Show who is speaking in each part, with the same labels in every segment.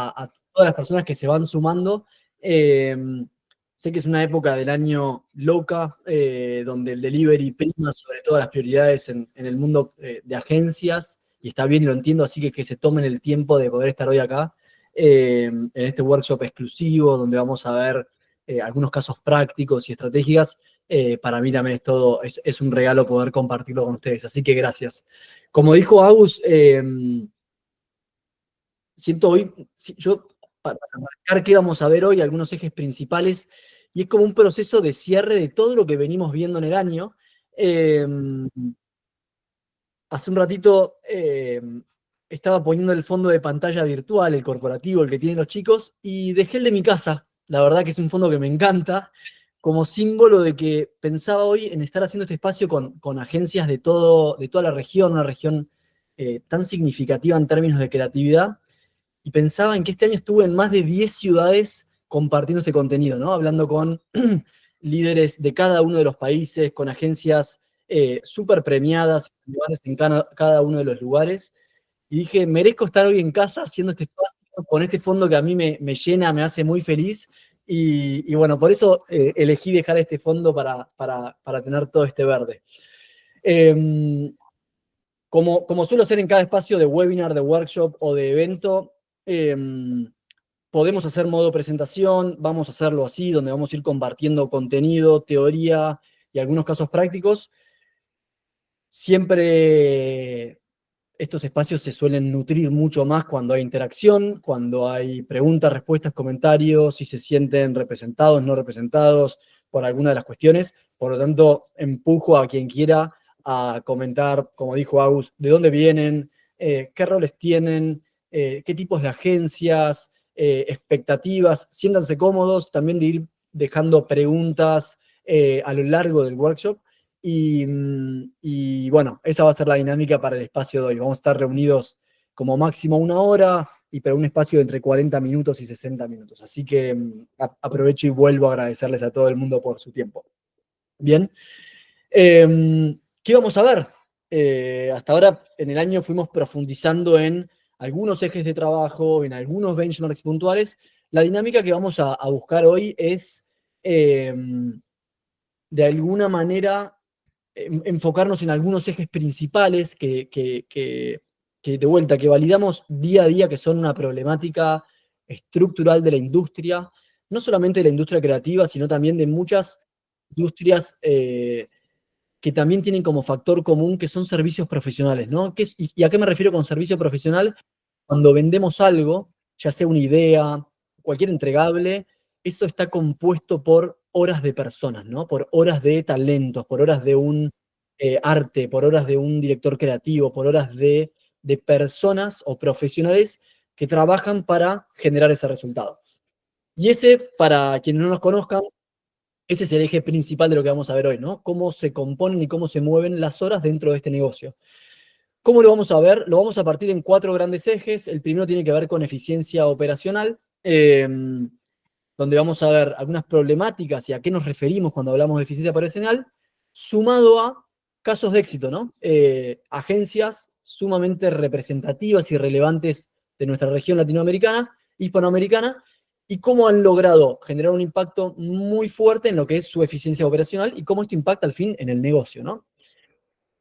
Speaker 1: a todas las personas que se van sumando. Sé que es una época del año loca, donde el delivery prima sobre todas las prioridades en el mundo de agencias, y está bien, lo entiendo, así que se tomen el tiempo de poder estar hoy acá, en este workshop exclusivo, donde vamos a ver algunos casos prácticos y estratégicas. Para mí también es un regalo poder compartirlo con ustedes, así que gracias. Como dijo Agus, siento hoy, yo para marcar qué vamos a ver hoy, algunos ejes principales, y es como un proceso de cierre de todo lo que venimos viendo en el año. Hace un ratito estaba poniendo el fondo de pantalla virtual, el corporativo, el que tienen los chicos, y dejé el de mi casa. La verdad que es un fondo que me encanta, como símbolo de que pensaba hoy en estar haciendo este espacio con agencias de toda la región, una región tan significativa en términos de creatividad, y pensaba en que este año estuve en más de 10 ciudades compartiendo este contenido, ¿no? Hablando con líderes de cada uno de los países, con agencias súper premiadas en cada uno de los lugares. Y dije, merezco estar hoy en casa haciendo este espacio con este fondo que a mí me llena, me hace muy feliz. Y bueno, por eso elegí dejar este fondo para tener todo este verde. Como suelo hacer en cada espacio de webinar, de workshop o de evento, podemos hacer modo presentación, vamos a hacerlo así, donde vamos a ir compartiendo contenido, teoría y algunos casos prácticos. Siempre estos espacios se suelen nutrir mucho más cuando hay interacción, cuando hay preguntas, respuestas, comentarios, si se sienten representados, no representados por alguna de las cuestiones. Por lo tanto, empujo a quien quiera a comentar, como dijo Agus, de dónde vienen, qué roles tienen, qué tipos de agencias, expectativas. Siéntanse cómodos también de ir dejando preguntas a lo largo del workshop. Y bueno, esa va a ser la dinámica para el espacio de hoy. Vamos a estar reunidos como máximo 1 hora, y para un espacio de entre 40 minutos y 60 minutos. Así que aprovecho y vuelvo a agradecerles a todo el mundo por su tiempo. Bien. ¿Qué vamos a ver? Hasta ahora en el año fuimos profundizando en algunos ejes de trabajo, en algunos benchmarks puntuales. La dinámica que vamos a buscar hoy es, de alguna manera, enfocarnos en algunos ejes principales que de vuelta, que validamos día a día, que son una problemática estructural de la industria, no solamente de la industria creativa, sino también de muchas industrias que también tienen como factor común que son servicios profesionales, ¿no? ¿Y a qué me refiero con servicio profesional? Cuando vendemos algo, ya sea una idea, cualquier entregable, eso está compuesto por horas de personas, ¿no? Por horas de talentos, por horas de un arte, por horas de un director creativo, por horas de personas o profesionales que trabajan para generar ese resultado. Y ese, para quienes no nos conozcan, ese es el eje principal de lo que vamos a ver hoy, ¿no? Cómo se componen y cómo se mueven las horas dentro de este negocio. ¿Cómo lo vamos a ver? Lo vamos a partir en 4 grandes ejes. El primero tiene que ver con eficiencia operacional, donde vamos a ver algunas problemáticas y a qué nos referimos cuando hablamos de eficiencia operacional, sumado a casos de éxito, ¿no? Agencias sumamente representativas y relevantes de nuestra región latinoamericana, hispanoamericana, y cómo han logrado generar un impacto muy fuerte en lo que es su eficiencia operacional y cómo esto impacta al fin en el negocio, ¿no?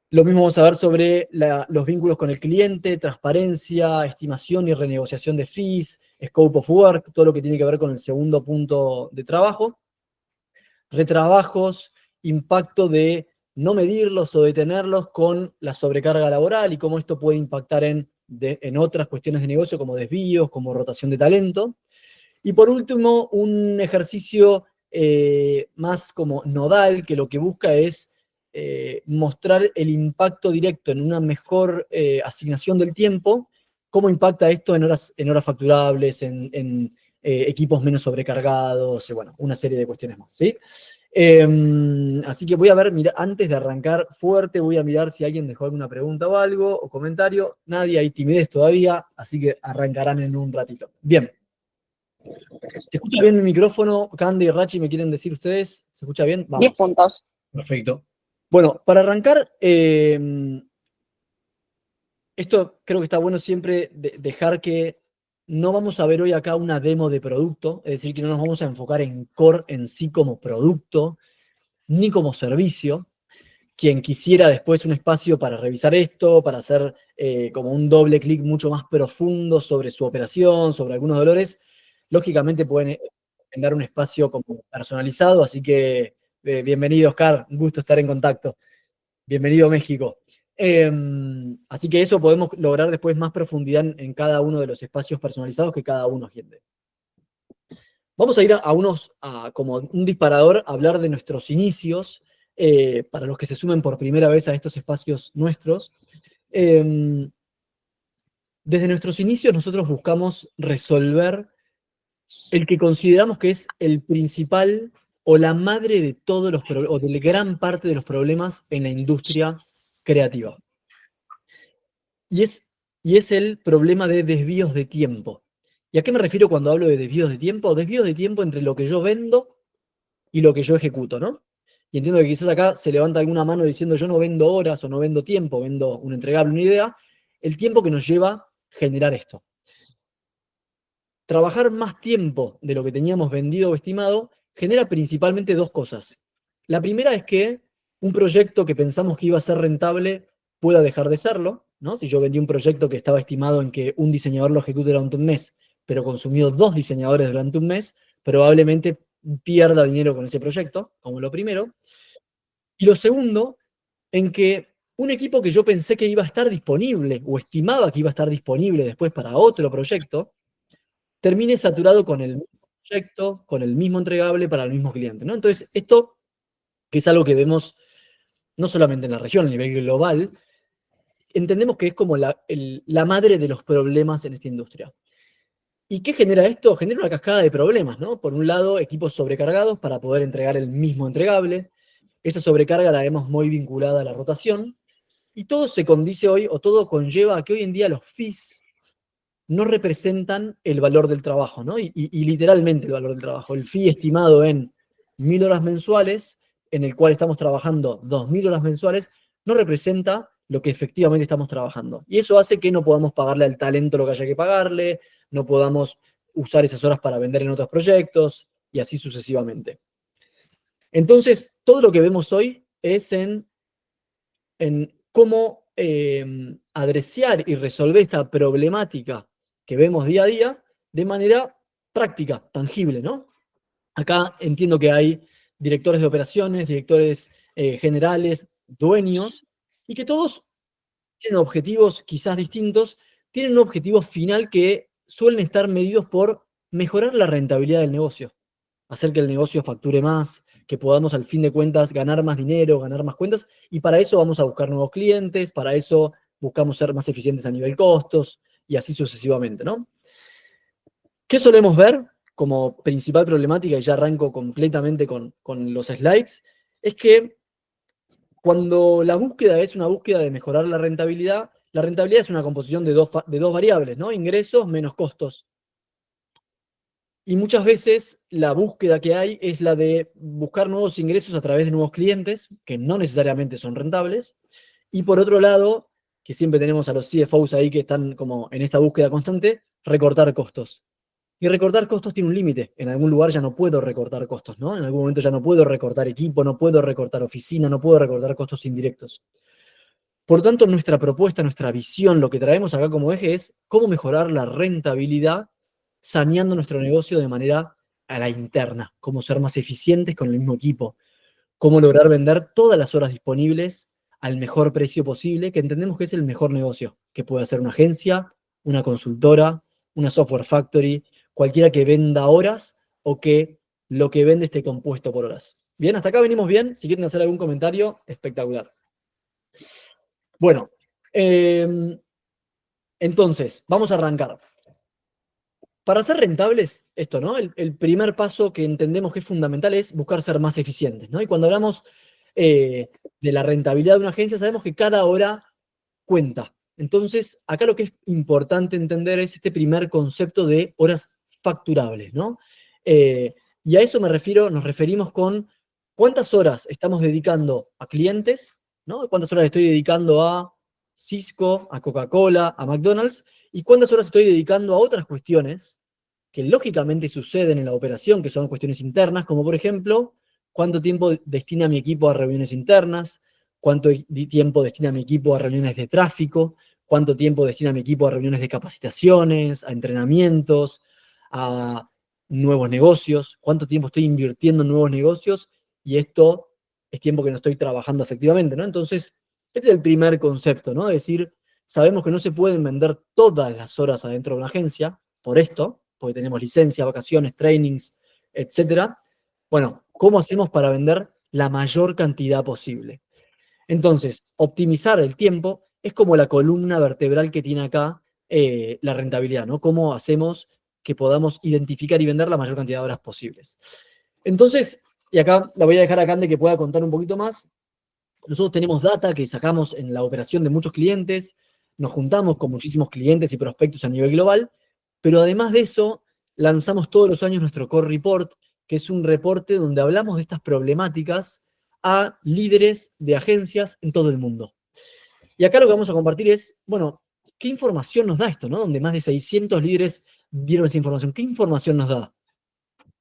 Speaker 1: Lo mismo vamos a ver sobre los vínculos con el cliente, transparencia, estimación y renegociación de fees, scope of work, todo lo que tiene que ver con el segundo punto de trabajo. Retrabajos, impacto de no medirlos o detenerlos con la sobrecarga laboral y cómo esto puede impactar en otras cuestiones de negocio como desvíos, como rotación de talento. Y por último, un ejercicio más como nodal, que lo que busca es mostrar el impacto directo en una mejor asignación del tiempo, cómo impacta esto en horas facturables, en equipos menos sobrecargados, bueno, una serie de cuestiones más, ¿sí? Así que voy a ver, mira, antes de arrancar fuerte, voy a mirar si alguien dejó alguna pregunta o algo, o comentario. Nadie, hay timidez todavía, así que arrancarán en un ratito. Bien. ¿Se escucha bien mi micrófono? Candy y Rachi, ¿me quieren decir ustedes? ¿Se escucha bien? Vamos.
Speaker 2: 10 puntos.
Speaker 1: Perfecto. Bueno, para arrancar, esto creo que está bueno siempre dejar que no vamos a ver hoy acá una demo de producto, es decir, que no nos vamos a enfocar en core en sí como producto, ni como servicio. Quien quisiera después un espacio para revisar esto, para hacer como un doble clic mucho más profundo sobre su operación, sobre algunos dolores, lógicamente pueden dar un espacio como personalizado, así que bienvenido, Oscar, un gusto estar en contacto. Bienvenido, México. Así que eso podemos lograr después más profundidad en cada uno de los espacios personalizados que cada uno atiende. Vamos a ir como un disparador, a hablar de nuestros inicios, para los que se sumen por primera vez a estos espacios nuestros. Desde nuestros inicios nosotros buscamos resolver el que consideramos que es el principal o la madre de todos los problemas, o de gran parte de los problemas en la industria creativa. Y es el problema de desvíos de tiempo. ¿Y a qué me refiero cuando hablo de desvíos de tiempo? Desvíos de tiempo entre lo que yo vendo y lo que yo ejecuto, ¿no? Y entiendo que quizás acá se levanta alguna mano diciendo yo no vendo horas o no vendo tiempo, vendo un entregable, una idea, el tiempo que nos lleva generar esto. Trabajar más tiempo de lo que teníamos vendido o estimado genera principalmente dos cosas. La primera es que un proyecto que pensamos que iba a ser rentable pueda dejar de serlo, ¿no? Si yo vendí un proyecto que estaba estimado en que un diseñador lo ejecute durante un mes, pero consumió 2 diseñadores durante un mes, probablemente pierda dinero con ese proyecto, como lo primero. Y lo segundo, en que un equipo que yo pensé que iba a estar disponible o estimaba que iba a estar disponible después para otro proyecto, termine saturado con el mismo proyecto, con el mismo entregable para el mismo cliente, ¿no? Entonces, esto, que es algo que vemos no solamente en la región, a nivel global, entendemos que es como la madre de los problemas en esta industria. ¿Y qué genera esto? Genera una cascada de problemas, ¿no? Por un lado, equipos sobrecargados para poder entregar el mismo entregable. Esa sobrecarga la vemos muy vinculada a la rotación. Y todo se condice hoy, o todo conlleva a que hoy en día los fees no representan el valor del trabajo, ¿no? Y literalmente el valor del trabajo. El fee estimado en 1.000 horas mensuales, en el cual estamos trabajando 2.000 horas mensuales, no representa lo que efectivamente estamos trabajando. Y eso hace que no podamos pagarle al talento lo que haya que pagarle, no podamos usar esas horas para vender en otros proyectos, y así sucesivamente. Entonces, todo lo que vemos hoy es en cómo adreciar y resolver esta problemática que vemos día a día de manera práctica, tangible, ¿no? Acá entiendo que hay directores de operaciones, directores generales, dueños, y que todos tienen objetivos quizás distintos, tienen un objetivo final que suelen estar medidos por mejorar la rentabilidad del negocio, hacer que el negocio facture más, que podamos al fin de cuentas ganar más dinero, ganar más cuentas, y para eso vamos a buscar nuevos clientes, para eso buscamos ser más eficientes a nivel costos, y así sucesivamente, ¿no? ¿Qué solemos ver como principal problemática, y ya arranco completamente con los slides? Es que cuando la búsqueda es una búsqueda de mejorar la rentabilidad es una composición de dos variables, ¿no? Ingresos menos costos. Y muchas veces la búsqueda que hay es la de buscar nuevos ingresos a través de nuevos clientes, que no necesariamente son rentables. Y por otro lado, que siempre tenemos a los CFOs ahí que están como en esta búsqueda constante, recortar costos. Y recortar costos tiene un límite. En algún lugar ya no puedo recortar costos, ¿no? En algún momento ya no puedo recortar equipo, no puedo recortar oficina, no puedo recortar costos indirectos. Por tanto, nuestra propuesta, nuestra visión, lo que traemos acá como eje es cómo mejorar la rentabilidad saneando nuestro negocio de manera a la interna, cómo ser más eficientes con el mismo equipo, cómo lograr vender todas las horas disponibles al mejor precio posible, que entendemos que es el mejor negocio, que puede hacer una agencia, una consultora, una software factory, cualquiera que venda horas o que lo que vende esté compuesto por horas. Bien, hasta acá venimos bien. Si quieren hacer algún comentario, espectacular. Bueno, entonces, vamos a arrancar. Para ser rentables, esto, ¿no? El primer paso que entendemos que es fundamental es buscar ser más eficientes, ¿no? Y cuando hablamos de la rentabilidad de una agencia, sabemos que cada hora cuenta. Entonces, acá lo que es importante entender es este primer concepto de horas facturables, ¿no? Y a eso nos referimos con cuántas horas estamos dedicando a clientes, ¿no? Cuántas horas estoy dedicando a Cisco, a Coca-Cola, a McDonald's, y cuántas horas estoy dedicando a otras cuestiones que lógicamente suceden en la operación, que son cuestiones internas, como por ejemplo, cuánto tiempo destina mi equipo a reuniones internas, cuánto tiempo destina mi equipo a reuniones de tráfico, cuánto tiempo destina mi equipo a reuniones de capacitaciones, a entrenamientos, a nuevos negocios, cuánto tiempo estoy invirtiendo en nuevos negocios, y esto es tiempo que no estoy trabajando efectivamente, ¿no? Entonces, este es el primer concepto, ¿no? Es decir, sabemos que no se pueden vender todas las horas adentro de una agencia, por esto, porque tenemos licencias, vacaciones, trainings, etcétera. Bueno, ¿cómo hacemos para vender la mayor cantidad posible? Entonces, optimizar el tiempo es como la columna vertebral que tiene acá la rentabilidad, ¿no? ¿Cómo hacemos que podamos identificar y vender la mayor cantidad de horas posibles? Entonces, y acá la voy a dejar a Cande que pueda contar un poquito más. Nosotros tenemos data que sacamos en la operación de muchos clientes, nos juntamos con muchísimos clientes y prospectos a nivel global, pero además de eso, lanzamos todos los años nuestro Core Report, que es un reporte donde hablamos de estas problemáticas a líderes de agencias en todo el mundo. Y acá lo que vamos a compartir es, bueno, ¿qué información nos da esto, no? Donde más de 600 líderes dieron esta información. ¿Qué información nos da?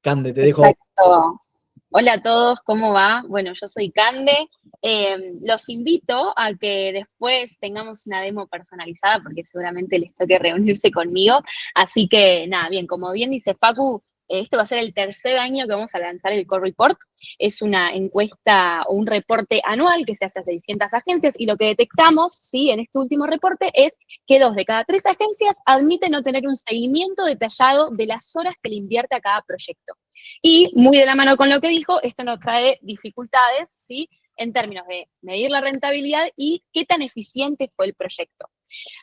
Speaker 1: Cande, te dejo.
Speaker 2: Exacto. Hola a todos, ¿cómo va? Bueno, yo soy Cande. Los invito a que después tengamos una demo personalizada porque seguramente les toque reunirse conmigo. Así que nada, bien, como bien dice Facu, este va a ser el tercer año que vamos a lanzar el Core Report. Es una encuesta o un reporte anual que se hace a 600 agencias y lo que detectamos, ¿sí? En este último reporte es que 2 de cada 3 agencias admiten no tener un seguimiento detallado de las horas que le invierte a cada proyecto. Y muy de la mano con lo que dijo, esto nos trae dificultades, ¿sí? En términos de medir la rentabilidad y qué tan eficiente fue el proyecto.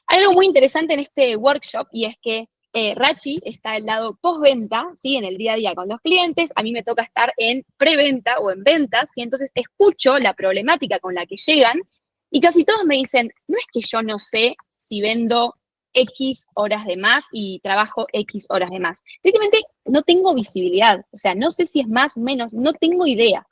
Speaker 2: Hay algo muy interesante en este workshop y es que Rachi está al lado postventa, ¿sí? En el día a día con los clientes. A mí me toca estar en preventa o en ventas, y entonces escucho la problemática con la que llegan y casi todos me dicen, no es que yo no sé si vendo X horas de más y trabajo X horas de más. Directamente no tengo visibilidad, o sea, no sé si es más o menos, no tengo idea.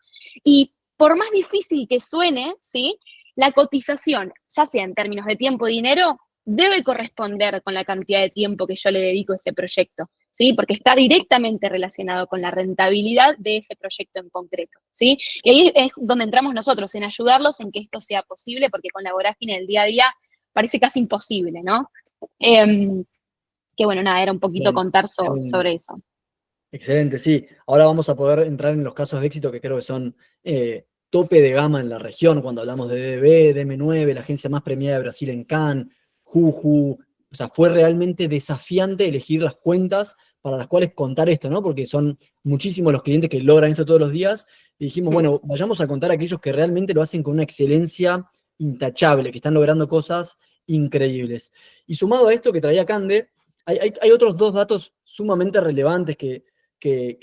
Speaker 2: Y por más difícil que suene, ¿sí? La cotización, ya sea en términos de tiempo y dinero, debe corresponder con la cantidad de tiempo que yo le dedico a ese proyecto, ¿sí? Porque está directamente relacionado con la rentabilidad de ese proyecto en concreto, ¿sí? Y ahí es donde entramos nosotros, en ayudarlos en que esto sea posible, porque con la vorágine del día a día parece casi imposible, ¿no? Que bueno, nada, era un poquito
Speaker 1: Bien,
Speaker 2: contar
Speaker 1: excelente.
Speaker 2: sobre eso.
Speaker 1: Excelente, sí. Ahora vamos a poder entrar en los casos de éxito que creo que son tope de gama en la región, cuando hablamos de DB, DM9, la agencia más premiada de Brasil en Cannes, Juju. O sea, fue realmente desafiante elegir las cuentas para las cuales contar esto, ¿no? Porque son muchísimos los clientes que logran esto todos los días. Y dijimos, bueno, vayamos a contar a aquellos que realmente lo hacen con una excelencia intachable, que están logrando cosas increíbles. Y sumado a esto que traía Cande, hay otros dos datos sumamente relevantes que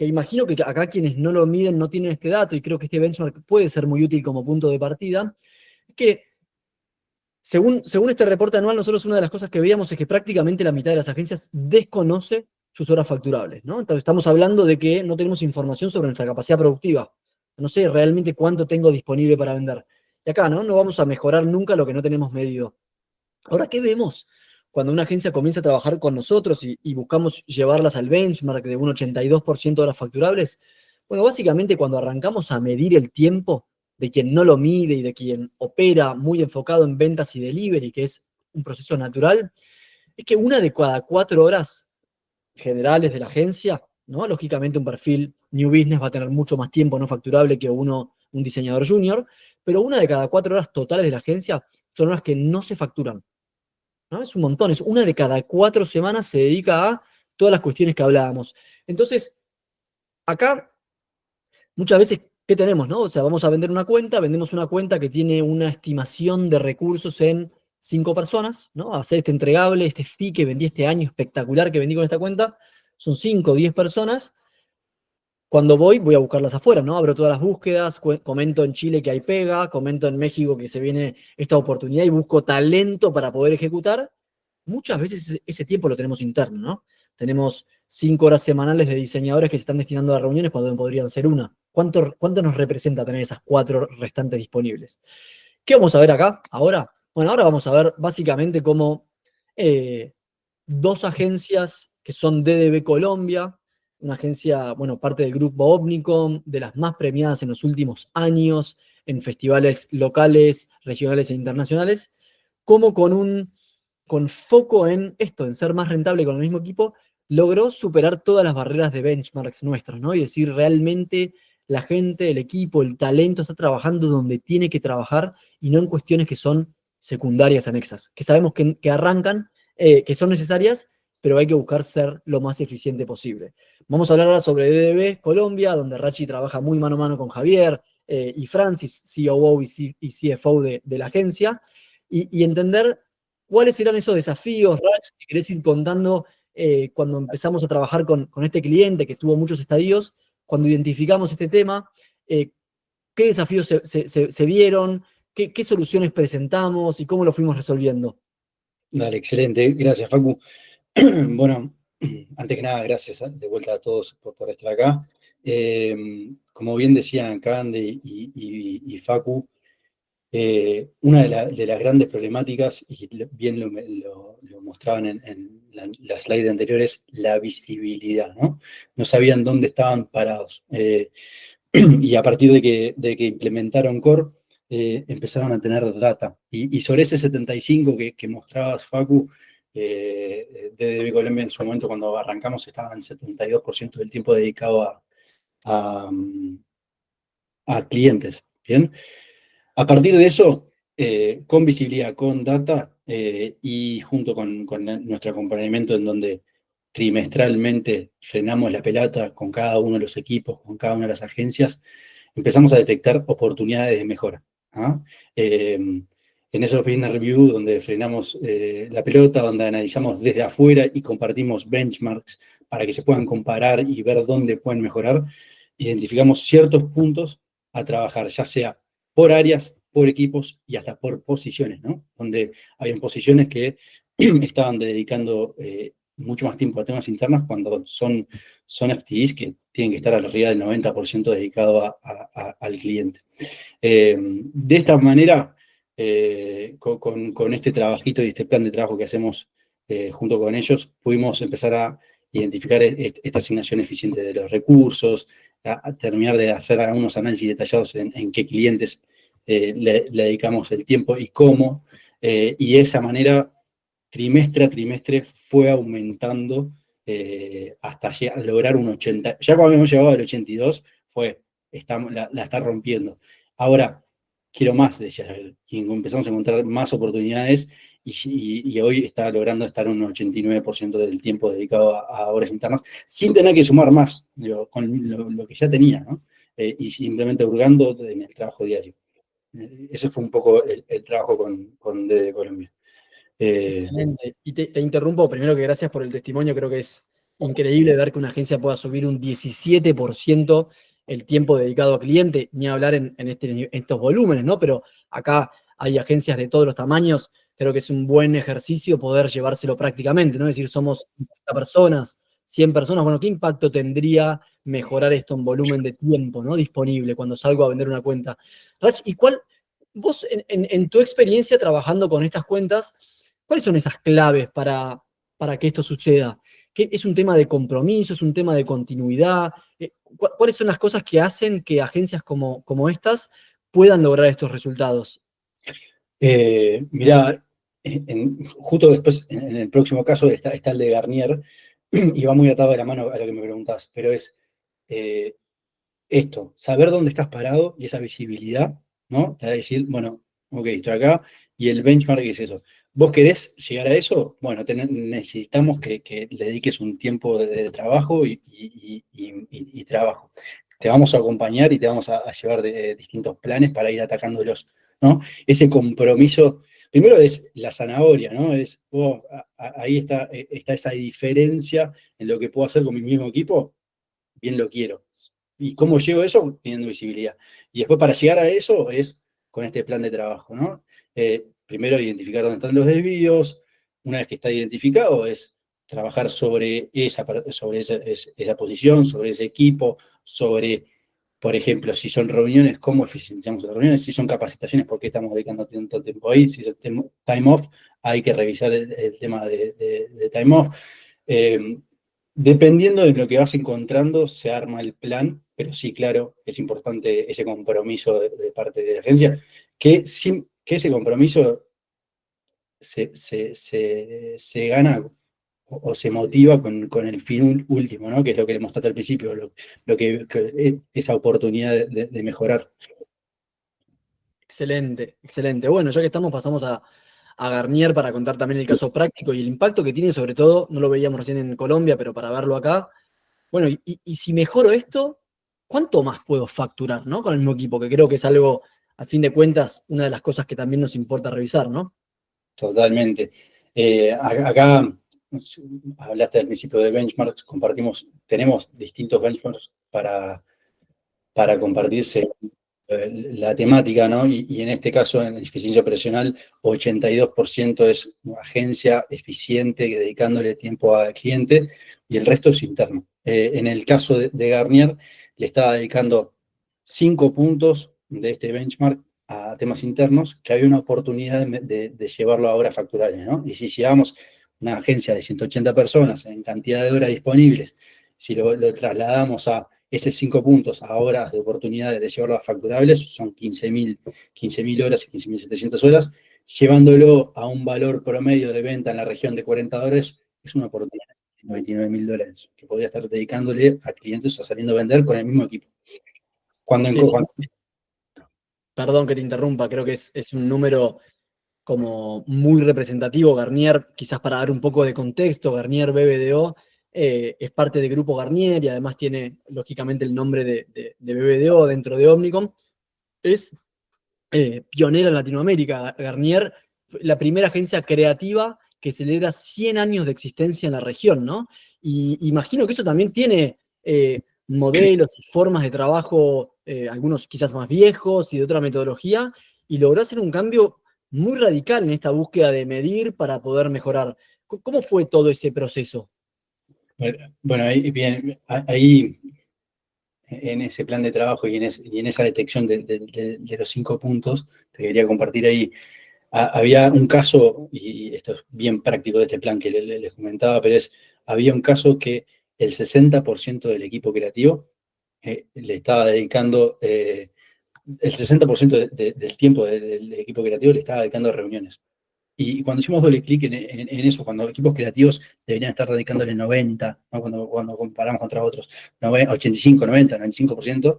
Speaker 1: imagino que acá quienes no lo miden no tienen este dato, y creo que este benchmark puede ser muy útil como punto de partida, es que según este reporte anual, nosotros una de las cosas que veíamos es que prácticamente la mitad de las agencias desconoce sus horas facturables, ¿no? Entonces estamos hablando de que no tenemos información sobre nuestra capacidad productiva. No sé realmente cuánto tengo disponible para vender. Y acá, ¿no? No vamos a mejorar nunca lo que no tenemos medido. Ahora, ¿qué vemos? Cuando una agencia comienza a trabajar con nosotros y buscamos llevarlas al benchmark de un 82% de horas facturables, bueno, básicamente cuando arrancamos a medir el tiempo de quien no lo mide y de quien opera muy enfocado en ventas y delivery, que es un proceso natural, es que una de cada 4 horas generales de la agencia, ¿no? Lógicamente un perfil New Business va a tener mucho más tiempo no facturable que un diseñador junior, pero una de cada 4 horas totales de la agencia son horas que no se facturan, ¿no? Es un montón, es una de cada 4 semanas se dedica a todas las cuestiones que hablábamos. Entonces, acá muchas veces, ¿qué tenemos, no? O sea, vamos a vender una cuenta, vendemos una cuenta que tiene una estimación de recursos en 5 personas, ¿no? Hacer este entregable, este fee que vendí este año espectacular que vendí con esta cuenta, son 5 o 10 personas. Cuando voy a buscarlas afuera, ¿no? Abro todas las búsquedas, comento en Chile que hay pega, comento en México que se viene esta oportunidad y busco talento para poder ejecutar. Muchas veces ese tiempo lo tenemos interno, ¿no? Tenemos 5 horas semanales de diseñadores que se están destinando a reuniones cuando podrían ser una. ¿Cuánto nos representa tener esas 4 restantes disponibles? ¿Qué vamos a ver acá ahora? Bueno, ahora vamos a ver básicamente cómo 2 agencias que son DDB Colombia, una agencia, bueno, parte del grupo Omnicom, de las más premiadas en los últimos años en festivales locales, regionales e internacionales, como con foco en esto, en ser más rentable con el mismo equipo, logró superar todas las barreras de benchmarks nuestros, ¿no? Y decir, realmente la gente, el equipo, el talento está trabajando donde tiene que trabajar y no en cuestiones que son secundarias, anexas, que sabemos que arrancan, que son necesarias, pero hay que buscar ser lo más eficiente posible. Vamos a hablar ahora sobre DDB Colombia, donde Rachi trabaja muy mano a mano con Javier y Francis, COO y CFO de la agencia, y entender cuáles serán esos desafíos, Rach, si querés ir contando cuando empezamos a trabajar con este cliente que tuvo muchos estadios, cuando identificamos este tema, qué desafíos se vieron, qué soluciones presentamos y cómo lo fuimos resolviendo.
Speaker 3: Dale, excelente. Gracias, Facu. Bueno, antes que nada, gracias de vuelta a todos por estar acá. Como bien decían Cande y Facu, una de las grandes problemáticas, y bien lo mostraban en la slide anterior, es la visibilidad, ¿no? No sabían dónde estaban parados. Y a partir de que implementaron Core, empezaron a tener data. Y sobre ese 75 que mostrabas, Facu, de Colombia en su momento, cuando arrancamos, estaba en 72% del tiempo dedicado a, a clientes, ¿bien? A partir de eso, con visibilidad, con data, y junto con nuestro acompañamiento en donde trimestralmente frenamos la pelota con cada uno de los equipos, con cada una de las agencias, empezamos a detectar oportunidades de mejora. ¿Ah? En esos business review donde frenamos la pelota, donde analizamos desde afuera y compartimos benchmarks para que se puedan comparar y ver dónde pueden mejorar, identificamos ciertos puntos a trabajar, ya sea por áreas, por equipos y hasta por posiciones, ¿no? Donde habían posiciones que estaban dedicando mucho más tiempo a temas internos cuando son FTEs que tienen que estar arriba del 90% dedicado al cliente. De esta manera, con este trabajito y este plan de trabajo que hacemos junto con ellos, pudimos empezar a identificar esta asignación eficiente de los recursos, a terminar de hacer algunos análisis detallados en qué clientes le dedicamos el tiempo y cómo, y de esa manera, trimestre a trimestre, fue aumentando hasta lograr un 80. Ya cuando habíamos llegado al 82, la está rompiendo. Ahora, quiero más, decía él, y empezamos a encontrar más oportunidades y hoy está logrando estar un 89% del tiempo dedicado a obras internas, sin tener que sumar más, digo, con lo que ya tenía, ¿no? Y simplemente hurgando en el trabajo diario. Ese fue un poco el trabajo con DD Colombia.
Speaker 1: Excelente. Y te interrumpo, primero que gracias por el testimonio, creo que es increíble ver que una agencia pueda subir un 17% el tiempo dedicado a cliente, ni hablar en estos volúmenes, ¿no? Pero acá hay agencias de todos los tamaños, creo que es un buen ejercicio poder llevárselo prácticamente, ¿no? Es decir, somos 50 personas, 100 personas, bueno, ¿qué impacto tendría mejorar esto en volumen de tiempo, ¿no? Disponible cuando salgo a vender una cuenta? Rach, ¿y vos en tu experiencia trabajando con estas cuentas, cuáles son esas claves para que esto suceda? ¿Es un tema de compromiso? ¿Es un tema de continuidad? ¿Cuáles son las cosas que hacen que agencias como estas puedan lograr estos resultados?
Speaker 3: Mirá, justo después, en el próximo caso, está el de Garnier, y va muy atado de la mano a lo que me preguntás, pero es esto, saber dónde estás parado y esa visibilidad, ¿no? Te va a decir, bueno, ok, estoy acá, y el benchmark es eso. ¿Vos querés llegar a eso? Bueno, necesitamos que le dediques un tiempo de trabajo y trabajo. Te vamos a acompañar y te vamos a llevar de distintos planes para ir atacándolos, ¿no? Ese compromiso, primero es la zanahoria, ¿no? Es, ahí está esa diferencia en lo que puedo hacer con mi mismo equipo, bien lo quiero. ¿Y cómo llego a eso? Teniendo visibilidad. Y después para llegar a eso es con este plan de trabajo, ¿no? Primero identificar dónde están los desvíos. Una vez que está identificado es trabajar sobre esa posición, sobre ese equipo, sobre por ejemplo, si son reuniones, ¿cómo eficientizamos las reuniones? Si son capacitaciones, ¿por qué estamos dedicando tanto tiempo ahí? Si es time off, hay que revisar el tema de time off. Dependiendo de lo que vas encontrando, se arma el plan, pero sí, claro, es importante ese compromiso de parte de la agencia, que ese compromiso se gana o se motiva con el fin último, ¿no? Que es lo que le mostraste al principio, esa oportunidad de mejorar.
Speaker 1: Excelente, excelente. Bueno, ya que estamos, pasamos a Garnier para contar también el caso práctico y el impacto que tiene, sobre todo, no lo veíamos recién en Colombia, pero para verlo acá. Bueno, y si mejoro esto, ¿cuánto más puedo facturar, ¿no? Con el mismo equipo, que creo que es algo, a fin de cuentas, una de las cosas que también nos importa revisar, ¿no?
Speaker 3: Totalmente. Acá hablaste al principio de benchmarks, tenemos distintos benchmarks para compartirse la temática, ¿no? Y en este caso, en eficiencia operacional, 82% es una agencia eficiente, dedicándole tiempo al cliente, y el resto es interno. En el caso de Garnier, le estaba dedicando 5 puntos de este benchmark a temas internos, que había una oportunidad de llevarlo ahora a facturables, ¿no? Y si llevamos una agencia de 180 personas en cantidad de horas disponibles, si lo trasladamos a esos 5 puntos a horas de oportunidad de llevarlo a facturables, son 15.000 horas y 15.700 horas, llevándolo a un valor promedio de venta en la región de $40, es una oportunidad de $29.000 que podría estar dedicándole a clientes o saliendo a vender con el mismo equipo.
Speaker 1: Sí. Perdón que te interrumpa, creo que es un número como muy representativo. Garnier, quizás para dar un poco de contexto, Garnier BBDO es parte del grupo Garnier y además tiene, lógicamente, el nombre de BBDO dentro de Omnicom. Es pionera en Latinoamérica. Garnier, la primera agencia creativa que celebra 100 años de existencia en la región, ¿no? Y imagino que eso también tiene modelos y formas de trabajo, algunos quizás más viejos y de otra metodología, y logró hacer un cambio muy radical en esta búsqueda de medir para poder mejorar. ¿Cómo fue todo ese proceso?
Speaker 3: Bueno, ahí en ese plan de trabajo y en esa detección de los 5 puntos, te quería compartir ahí. Había un caso, y esto es bien práctico de este plan que les comentaba, pero había un caso que el 60% del equipo creativo le estaba dedicando, el 60% del tiempo del equipo creativo le estaba dedicando a reuniones. Y cuando hicimos doble clic en eso, cuando equipos creativos deberían estar dedicándole 90, ¿no? Cuando comparamos contra otros, 85, 90, 95%,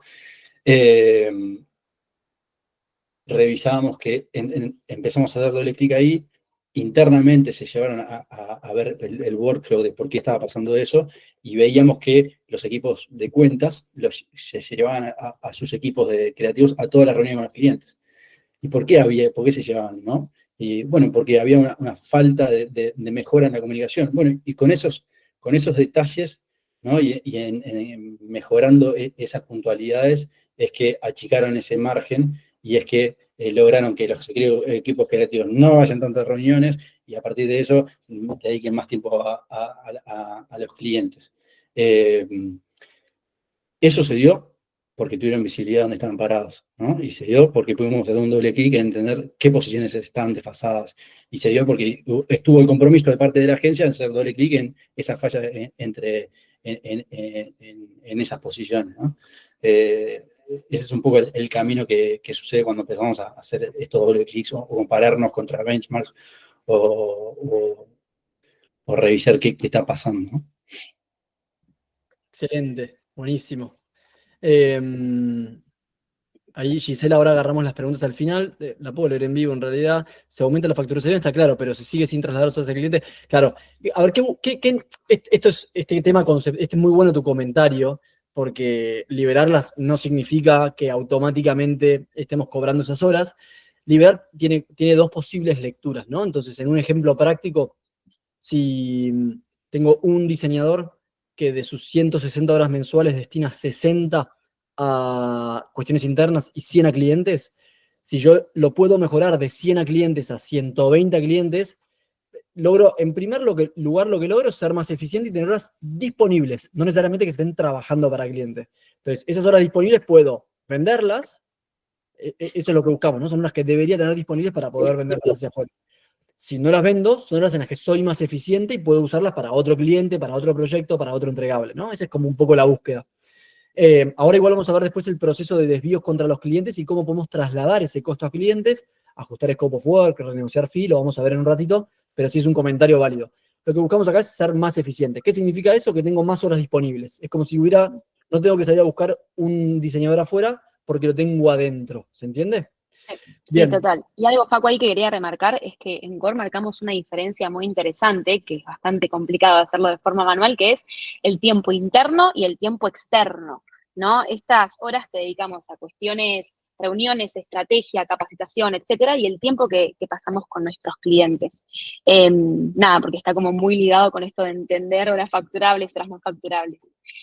Speaker 3: revisábamos que empezamos a dar doble clic ahí, internamente se llevaron a ver el workflow de por qué estaba pasando eso, y veíamos que los equipos de cuentas se llevaban a sus equipos de creativos a todas las reuniones con los clientes. ¿Y por qué se llevaban, no? Y bueno, porque había una falta de mejora en la comunicación. Bueno, y con esos detalles, ¿no? Y en mejorando esas puntualidades, es que achicaron ese margen y es que lograron que los equipos creativos no vayan tantas reuniones y a partir de eso dediquen más tiempo a los clientes. Eso se dio porque tuvieron visibilidad donde estaban parados, ¿no? Y se dio porque pudimos hacer un doble clic en entender qué posiciones estaban desfasadas. Y se dio porque estuvo el compromiso de parte de la agencia en hacer doble clic en esa falla en esas posiciones, ¿no? Ese es un poco el camino que sucede cuando empezamos a hacer estos doble clics o compararnos contra benchmarks o revisar qué está pasando, ¿no?
Speaker 1: Excelente, buenísimo. Ahí, Gisela, ahora agarramos las preguntas al final. La puedo leer en vivo, en realidad. Se aumenta la facturación, está claro, pero se sigue sin trasladar los al cliente. Claro. A ver, este tema, este es muy bueno tu comentario, porque liberarlas no significa que automáticamente estemos cobrando esas horas. Liberar tiene 2 posibles lecturas, ¿no? Entonces, en un ejemplo práctico, si tengo un diseñador que de sus 160 horas mensuales destina 60 a cuestiones internas y 100 a clientes, si yo lo puedo mejorar de 100 a clientes a 120 clientes, en primer lugar, lo que logro es ser más eficiente y tener horas disponibles, no necesariamente que estén trabajando para clientes. Entonces, esas horas disponibles puedo venderlas, eso es lo que buscamos, ¿no? Son horas que debería tener disponibles para poder venderlas hacia afuera. Si no las vendo, son horas en las que soy más eficiente y puedo usarlas para otro cliente, para otro proyecto, para otro entregable, ¿no? Esa es como un poco la búsqueda. Ahora igual vamos a ver después el proceso de desvíos contra los clientes y cómo podemos trasladar ese costo a clientes, ajustar scope of work, renegociar fee, lo vamos a ver en un ratito, pero sí es un comentario válido. Lo que buscamos acá es ser más eficiente. ¿Qué significa eso? Que tengo más horas disponibles. Es como si no tengo que salir a buscar un diseñador afuera porque lo tengo adentro. ¿Se entiende?
Speaker 2: Sí, total. Y algo, Facu, ahí que quería remarcar es que en Core marcamos una diferencia muy interesante, que es bastante complicado hacerlo de forma manual, que es el tiempo interno y el tiempo externo, ¿no? Estas horas que dedicamos a cuestiones, reuniones, estrategia, capacitación, etcétera, y el tiempo que pasamos con nuestros clientes. Nada, porque está como muy ligado con esto de entender horas facturables, horas no facturables.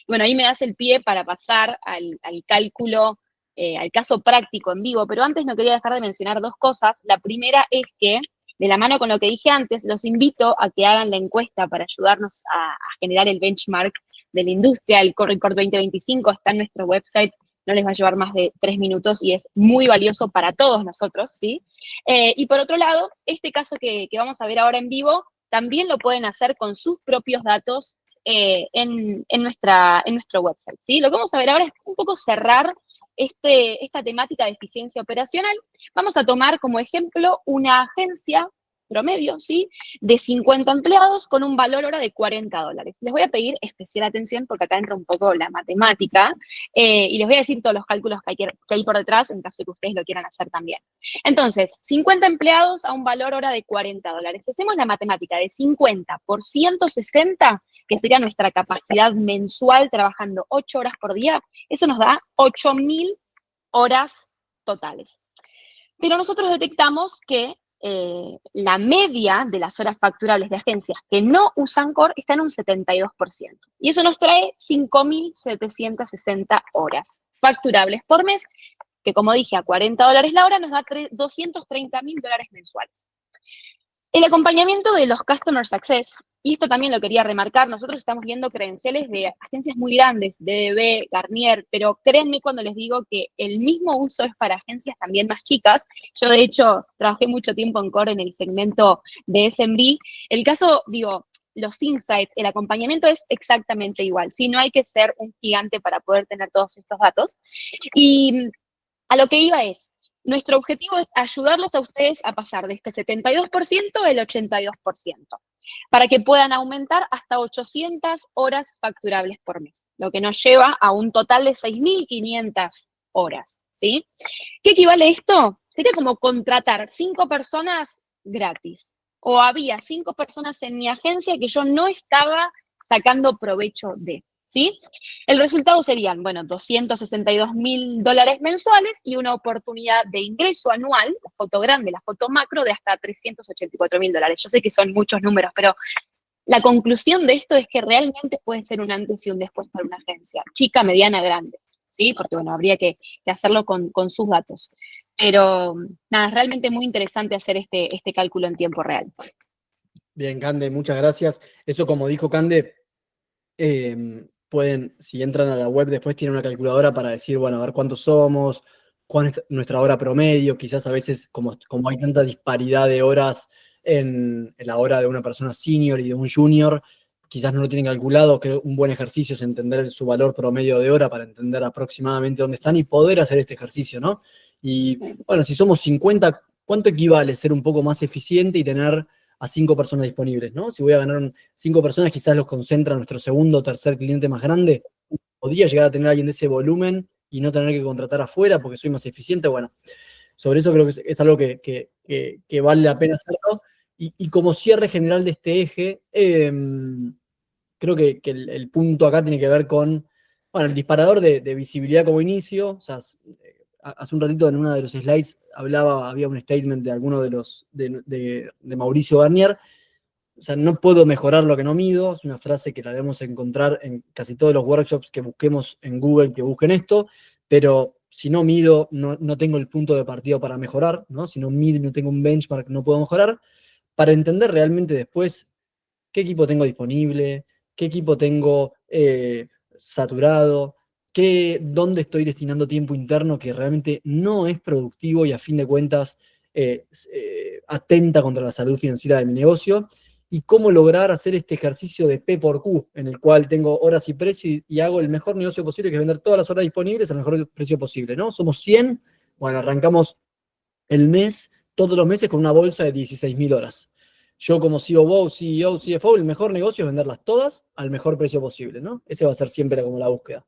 Speaker 2: Bueno, ahí me das el pie para pasar al cálculo, al caso práctico en vivo, pero antes no quería dejar de mencionar dos cosas. La primera es que, de la mano con lo que dije antes, los invito a que hagan la encuesta para ayudarnos a generar el benchmark de la industria. El Core Report 2025 está en nuestro website, no les va a llevar más de 3 minutos y es muy valioso para todos nosotros, ¿sí? Y por otro lado, este caso que vamos a ver ahora en vivo, también lo pueden hacer con sus propios datos en nuestro website, ¿sí? Lo que vamos a ver ahora es un poco cerrar esta temática de eficiencia operacional. Vamos a tomar como ejemplo una agencia promedio, ¿sí? De 50 empleados con un valor hora de $40. Les voy a pedir especial atención porque acá entra un poco la matemática y les voy a decir todos los cálculos que hay por detrás en caso de que ustedes lo quieran hacer también. Entonces, 50 empleados a un valor hora de $40. Si hacemos la matemática de 50 por 160, que sería nuestra capacidad mensual trabajando 8 horas por día, eso nos da 8.000 horas totales. Pero nosotros detectamos que la media de las horas facturables de agencias que no usan Core está en un 72%. Y eso nos trae 5.760 horas facturables por mes, que como dije, a $40 la hora nos da $230.000 mensuales. El acompañamiento de los Customer Success, y esto también lo quería remarcar, nosotros estamos viendo credenciales de agencias muy grandes, DDB, Garnier, pero créanme cuando les digo que el mismo uso es para agencias también más chicas. Yo, de hecho, trabajé mucho tiempo en Core en el segmento de SMB. El caso, los insights, el acompañamiento es exactamente igual, ¿sí? No hay que ser un gigante para poder tener todos estos datos. Y a lo que iba es, nuestro objetivo es ayudarlos a ustedes a pasar de este 72% al 82%, para que puedan aumentar hasta 800 horas facturables por mes, lo que nos lleva a un total de 6.500 horas, ¿sí? ¿Qué equivale a esto? Sería como contratar 5 personas gratis, o había 5 personas en mi agencia que yo no estaba sacando provecho de, ¿sí? El resultado serían, bueno, $262.000 mensuales y una oportunidad de ingreso anual, la foto grande, la foto macro, de hasta $384.000. Yo sé que son muchos números, pero la conclusión de esto es que realmente puede ser un antes y un después para una agencia, chica, mediana, grande, ¿sí? Porque, bueno, habría que hacerlo con sus datos. Pero, nada, es realmente muy interesante hacer este cálculo en tiempo real.
Speaker 1: Bien, Cande, muchas gracias. Eso, como dijo Cande, pueden, si entran a la web después, tienen una calculadora para decir, bueno, a ver cuántos somos, cuál es nuestra hora promedio. Quizás a veces, como hay tanta disparidad de horas en la hora de una persona senior y de un junior, quizás no lo tienen calculado. Creo que un buen ejercicio es entender su valor promedio de hora para entender aproximadamente dónde están y poder hacer este ejercicio, ¿no? Y bueno, si somos 50, ¿cuánto equivale ser un poco más eficiente y tener a 5 personas disponibles, ¿no? Si voy a ganar 5 personas, quizás los concentra nuestro segundo o tercer cliente más grande. Podría llegar a tener a alguien de ese volumen y no tener que contratar afuera porque soy más eficiente. Bueno, sobre eso creo que es algo que vale la pena hacerlo. Y como cierre general de este eje, creo que el punto acá tiene que ver con, bueno, el disparador de visibilidad como inicio. O sea, hace un ratito en uno de los slides había un statement de alguno de Mauricio Garnier. O sea, no puedo mejorar lo que no mido. Es una frase que la debemos encontrar en casi todos los workshops que busquemos en Google, que busquen esto, pero si no mido, no tengo el punto de partida para mejorar, ¿no? Si no mido y no tengo un benchmark, no puedo mejorar. para entender realmente después qué equipo tengo disponible, qué equipo tengo saturado, dónde estoy destinando tiempo interno que realmente no es productivo y a fin de cuentas atenta contra la salud financiera de mi negocio, y cómo lograr hacer este ejercicio de P por Q, en el cual tengo horas y precio y hago el mejor negocio posible, que es vender todas las horas disponibles al mejor precio posible, ¿no? Somos 100, bueno, arrancamos el mes, todos los meses con una bolsa de 16.000 horas. Yo como COO, CEO, CFO, el mejor negocio es venderlas todas al mejor precio posible, ¿no? Ese va a ser siempre como la búsqueda.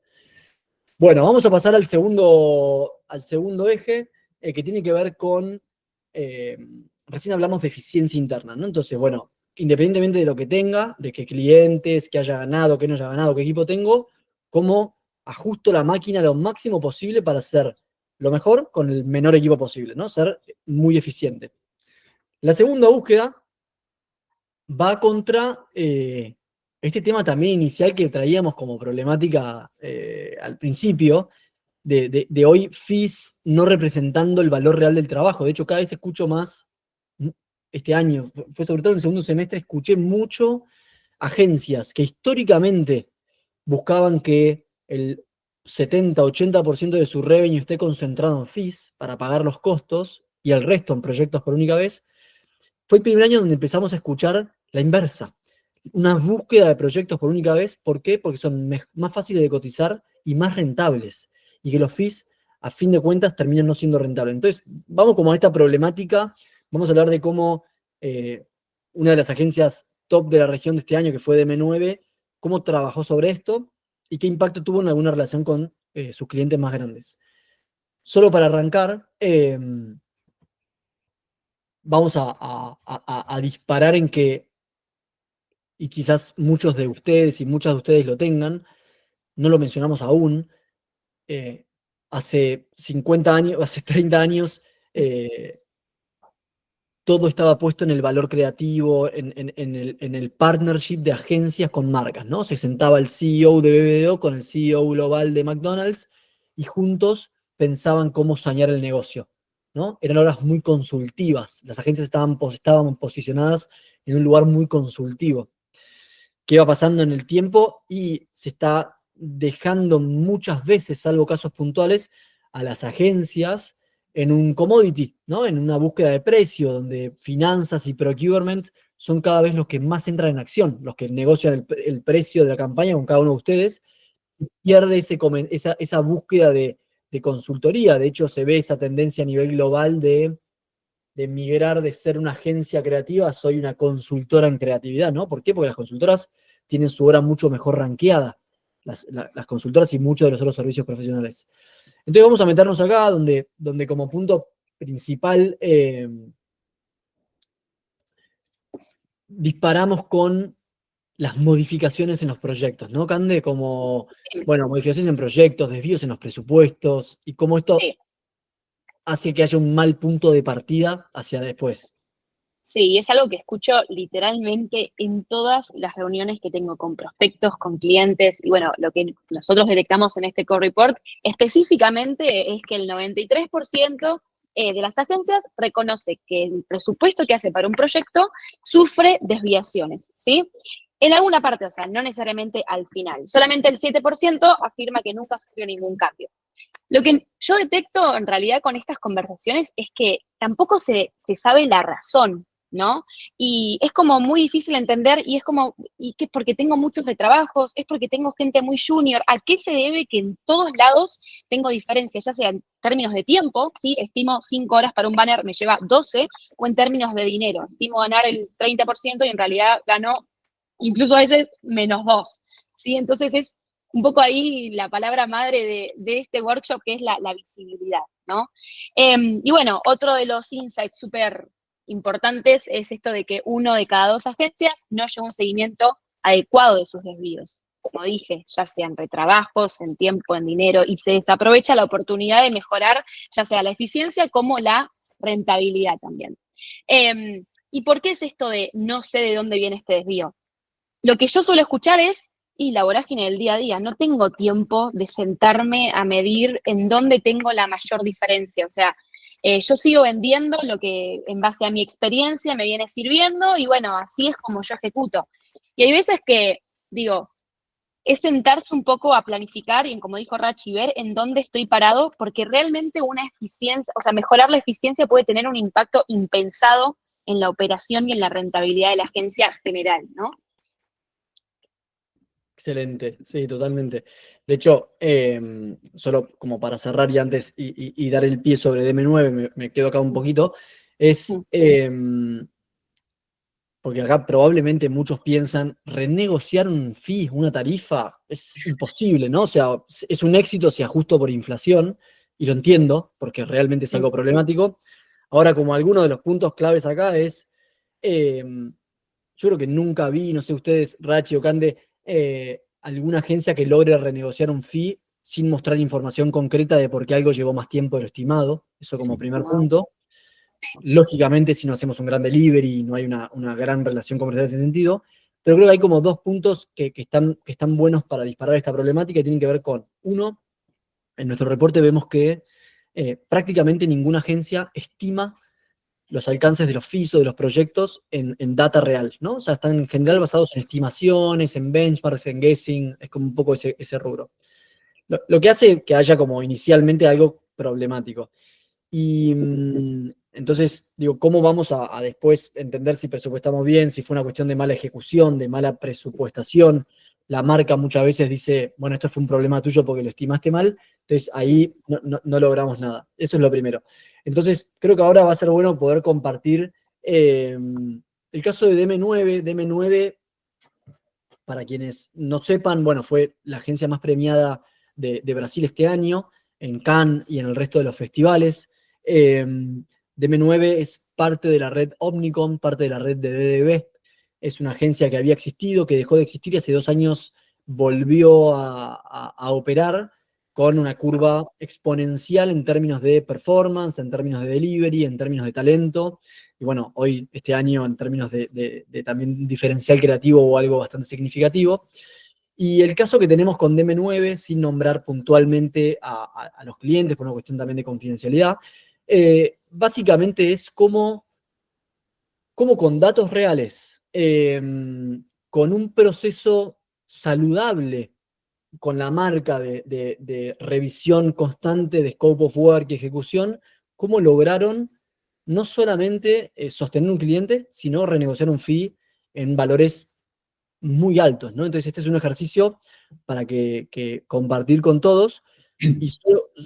Speaker 1: Bueno, vamos a pasar al segundo eje, que tiene que ver con, recién hablamos de eficiencia interna, ¿no? Entonces, bueno, independientemente de lo que tenga, de qué clientes, qué haya ganado, qué no haya ganado, qué equipo tengo, cómo ajusto la máquina lo máximo posible para hacer lo mejor con el menor equipo posible, ¿no? Ser muy eficiente. La segunda búsqueda va contra este tema también inicial que traíamos como problemática al principio, de hoy fees no representando el valor real del trabajo. De hecho, cada vez escucho más, este año, fue sobre todo en el segundo semestre, escuché mucho agencias que históricamente buscaban que el 70-80% de su revenue esté concentrado en fees para pagar los costos y el resto en proyectos por única vez. Fue el primer año donde empezamos a escuchar la inversa. Una búsqueda de proyectos por única vez. ¿Por qué? Porque son más fáciles de cotizar y más rentables. Y que los fees, a fin de cuentas, terminan no siendo rentables. Entonces, vamos como a esta problemática. Vamos a hablar de cómo una de las agencias top de la región de este año, que fue DM9, cómo trabajó sobre esto y qué impacto tuvo en alguna relación con sus clientes más grandes. Solo para arrancar, vamos a disparar en que, y quizás muchos de ustedes y muchas de ustedes lo tengan, no lo mencionamos aún, hace 50 años, hace 30 años, todo estaba puesto en el valor creativo, en el partnership de agencias con marcas, ¿no? Se sentaba el CEO de BBDO con el CEO global de McDonald's y juntos pensaban cómo sanear el negocio, ¿no? Eran horas muy consultivas, las agencias estaban posicionadas en un lugar muy consultivo. ¿Qué va pasando en el tiempo? Y se está dejando muchas veces, salvo casos puntuales, a las agencias en un commodity, ¿no? En una búsqueda de precio, donde finanzas y procurement son cada vez los que más entran en acción, los que negocian el precio de la campaña con cada uno de ustedes. Se pierde esa búsqueda de consultoría. De hecho, se ve esa tendencia a nivel global de migrar de ser una agencia creativa a soy una consultora en creatividad, ¿no? ¿Por qué? Porque las consultoras tienen su hora mucho mejor rankeada, las consultoras y muchos de los otros servicios profesionales. Entonces vamos a meternos acá donde como punto principal disparamos con las modificaciones en los proyectos, ¿no, Cande? Como,
Speaker 2: Sí.
Speaker 1: bueno, modificaciones en proyectos, desvíos en los presupuestos, y cómo esto hace que haya un mal punto de partida hacia después.
Speaker 2: Sí, es algo que escucho literalmente en todas las reuniones que tengo con prospectos, con clientes, y bueno, lo que nosotros detectamos en este core report específicamente es que el 93% de las agencias reconoce que el presupuesto que hace para un proyecto sufre desviaciones, ¿sí? En alguna parte, o sea, no necesariamente al final. Solamente el 7% afirma que nunca sufrió ningún cambio. Lo que yo detecto en realidad con estas conversaciones es que tampoco se sabe la razón, ¿no? Y es como muy difícil entender y es como, ¿y qué? Porque tengo muchos retrabajos, es porque tengo gente muy junior. ¿A qué se debe que en todos lados tengo diferencias, ya sea en términos de tiempo, ¿sí? Estimo 5 horas para un banner, me lleva 12, o en términos de dinero, estimo ganar el 30% y en realidad gano incluso a veces -2, ¿sí? Entonces es un poco ahí la palabra madre de este workshop, que es la visibilidad, ¿no? Y bueno, otro de los insights súper importantes es esto de que 1 de cada 2 agencias no lleva un seguimiento adecuado de sus desvíos. Como dije, ya sean retrabajos, en tiempo, en dinero, y se desaprovecha la oportunidad de mejorar ya sea la eficiencia como la rentabilidad también. ¿Y por qué es esto de no sé de dónde viene este desvío? Lo que yo suelo escuchar es, y la vorágine del día a día, no tengo tiempo de sentarme a medir en dónde tengo la mayor diferencia. O sea, yo sigo vendiendo lo que en base a mi experiencia me viene sirviendo y bueno, así es como yo ejecuto. Y hay veces que, digo, es sentarse un poco a planificar y, como dijo Rachi, ver en dónde estoy parado, porque realmente una eficiencia, o sea, mejorar la eficiencia puede tener un impacto impensado en la operación y en la rentabilidad de la agencia general, ¿no?
Speaker 1: Excelente, sí, totalmente. De hecho, solo como para cerrar y antes y dar el pie sobre DM9, me quedo acá un poquito, es, porque acá probablemente muchos piensan, renegociar un fee, una tarifa, es imposible, ¿no? O sea, es un éxito si ajusto por inflación, y lo entiendo, porque realmente es algo problemático. Ahora, como alguno de los puntos claves acá es, yo creo que nunca vi, no sé ustedes, Rachi o Cande, alguna agencia que logre renegociar un fee sin mostrar información concreta de por qué algo llevó más tiempo de lo estimado. Eso como primer punto. Lógicamente, si no hacemos un gran delivery, no hay una gran relación comercial en ese sentido, pero creo que hay como dos puntos que están buenos para disparar esta problemática y tienen que ver con, uno, en nuestro reporte vemos que prácticamente ninguna agencia estima los alcances de los fees o de los proyectos en data real, ¿no? O sea, están en general basados en estimaciones, en benchmarks, en guessing, es como un poco ese rubro. Lo que hace que haya como inicialmente algo problemático. Y entonces, digo, ¿cómo vamos a después entender si presupuestamos bien, si fue una cuestión de mala ejecución, de mala presupuestación? La marca muchas veces dice, bueno, esto fue un problema tuyo porque lo estimaste mal, entonces ahí no logramos nada. Eso es lo primero. Entonces, creo que ahora va a ser bueno poder compartir el caso de DM9. DM9, para quienes no sepan, bueno, fue la agencia más premiada de Brasil este año, en Cannes y en el resto de los festivales. DM9 es parte de la red Omnicom, parte de la red de DDB. Es una agencia que había existido, que dejó de existir y hace 2 años volvió a operar con una curva exponencial en términos de performance, en términos de delivery, en términos de talento. Y bueno, hoy, este año, en términos de también diferencial creativo o algo bastante significativo. Y el caso que tenemos con DM9, sin nombrar puntualmente a los clientes, por una cuestión también de confidencialidad, básicamente es cómo con datos reales, con un proceso saludable, con la marca de revisión constante de scope of work y ejecución, cómo lograron no solamente sostener un cliente, sino renegociar un fee en valores muy altos, ¿no? Entonces este es un ejercicio para que compartir con todos.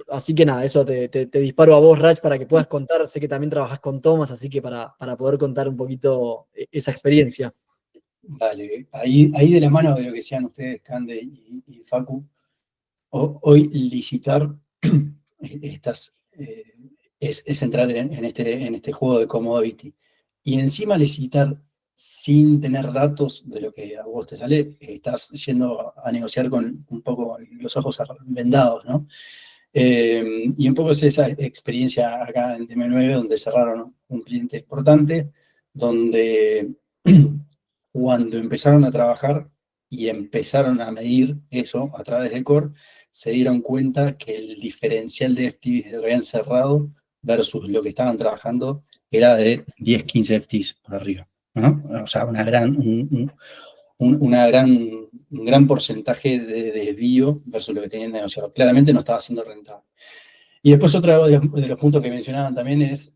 Speaker 1: Así que nada, eso te disparo a vos, Rach, para que puedas contar. Sé que también trabajas con Thomas, así que para poder contar un poquito esa experiencia.
Speaker 3: Vale, ahí de la mano de lo que decían ustedes, Cande y Facu, hoy licitar es entrar en este juego de commodity. Y encima licitar sin tener datos de lo que a vos te sale, estás yendo a negociar con un poco los ojos vendados, ¿no? Y un poco es esa experiencia acá en DM9, donde cerraron un cliente importante, donde cuando empezaron a trabajar y empezaron a medir eso a través de Core, se dieron cuenta que el diferencial de FTs de lo que habían cerrado versus lo que estaban trabajando era de 10, 15 FTs por arriba, ¿no? O sea, un gran porcentaje de desvío versus lo que tenían negociado. Claramente no estaba siendo rentable. Y después otro de los puntos que mencionaban también es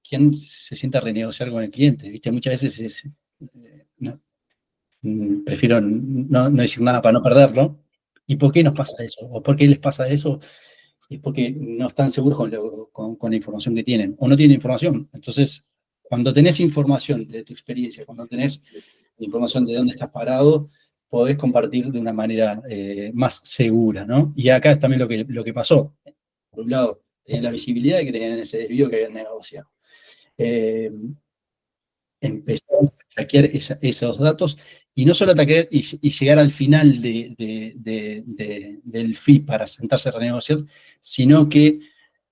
Speaker 3: quién se sienta a renegociar con el cliente. ¿Viste? Muchas veces no, prefiero no decir nada para no perderlo. ¿Y por qué nos pasa eso? ¿O por qué les pasa eso? Es porque no están seguros con la información que tienen, o no tienen información. Entonces, cuando tenés información de tu experiencia, cuando tenés información de dónde estás parado, podés compartir de una manera más segura, ¿no? Y acá es también lo que pasó. Por un lado, tenían la visibilidad de que tenían ese desvío que habían negociado. Empezaron a traquear esos datos y no solo traquear y llegar al final del fee para sentarse a renegociar, sino que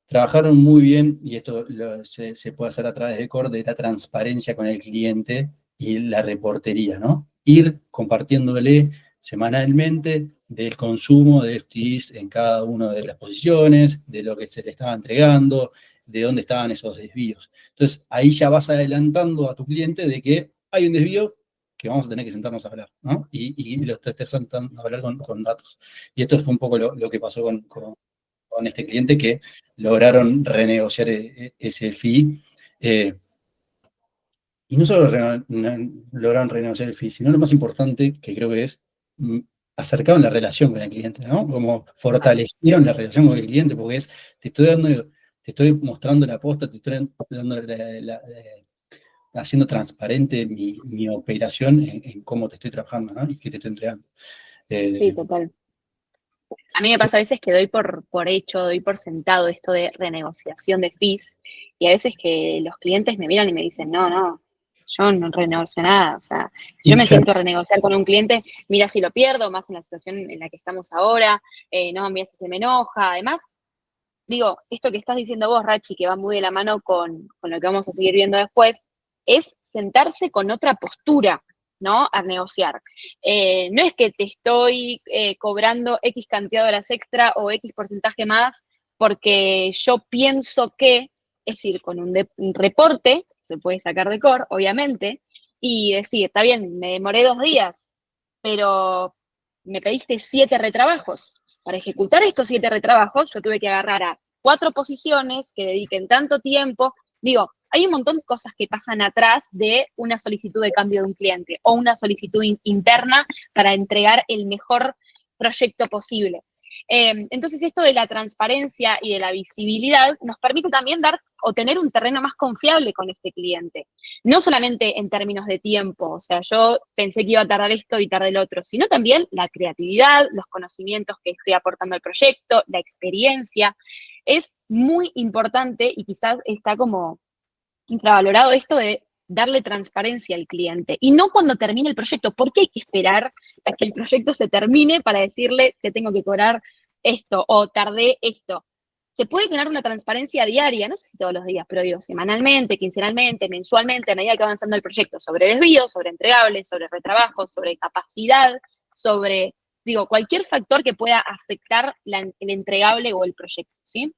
Speaker 3: trabajaron muy bien, y esto se puede hacer a través de Core, de la transparencia con el cliente y la reportería, ¿no? Ir compartiéndole semanalmente del consumo de FTEs en cada una de las posiciones, de lo que se le estaba entregando, de dónde estaban esos desvíos. Entonces, ahí ya vas adelantando a tu cliente de que hay un desvío que vamos a tener que sentarnos a hablar, ¿no? Y los testers sentan a hablar con datos. Y esto fue un poco lo que pasó con este cliente, que lograron renegociar ese fee. Y no solo lograron renegociar el fee, sino lo más importante, que creo que es, acercaron la relación con el cliente, ¿no? Como fortalecieron la relación con el cliente, porque es, te estoy mostrando la posta, te estoy dando haciendo transparente mi operación en cómo te estoy trabajando, ¿no? Y qué te estoy entregando.
Speaker 2: Sí, total. A mí me pasa a veces que doy por hecho, doy por sentado esto de renegociación de fees, y a veces que los clientes me miran y me dicen, no, yo no renegocio nada. O sea, yo me siento a renegociar con un cliente, mira si lo pierdo, más en la situación en la que estamos ahora, no, mira si se me enoja. Además, digo, esto que estás diciendo vos, Rachi, que va muy de la mano con lo que vamos a seguir viendo después, es sentarse con otra postura, ¿no? A negociar. No es que te estoy cobrando X cantidad de horas extra o X porcentaje más porque yo pienso que, es decir, con un reporte, se puede sacar de core, obviamente, y decir, está bien, me demoré 2 días, pero me pediste 7 retrabajos. Para ejecutar estos 7 retrabajos, yo tuve que agarrar a 4 posiciones que dediquen tanto tiempo. Digo, hay un montón de cosas que pasan atrás de una solicitud de cambio de un cliente o una solicitud interna para entregar el mejor proyecto posible. Entonces, esto de la transparencia y de la visibilidad nos permite también dar o tener un terreno más confiable con este cliente. No solamente en términos de tiempo, o sea, yo pensé que iba a tardar esto y tardé el otro, sino también la creatividad, los conocimientos que estoy aportando al proyecto, la experiencia. Es muy importante y quizás está como infravalorado esto de darle transparencia al cliente. Y no cuando termine el proyecto, porque hay que esperar a que el proyecto se termine para decirle que tengo que cobrar esto o tardé esto. Se puede tener una transparencia diaria, no sé si todos los días, pero digo, semanalmente, quincenalmente, mensualmente, a medida que va avanzando el proyecto, sobre desvíos, sobre entregables, sobre retrabajos, sobre capacidad, sobre, digo, cualquier factor que pueda afectar el entregable o el proyecto, ¿sí?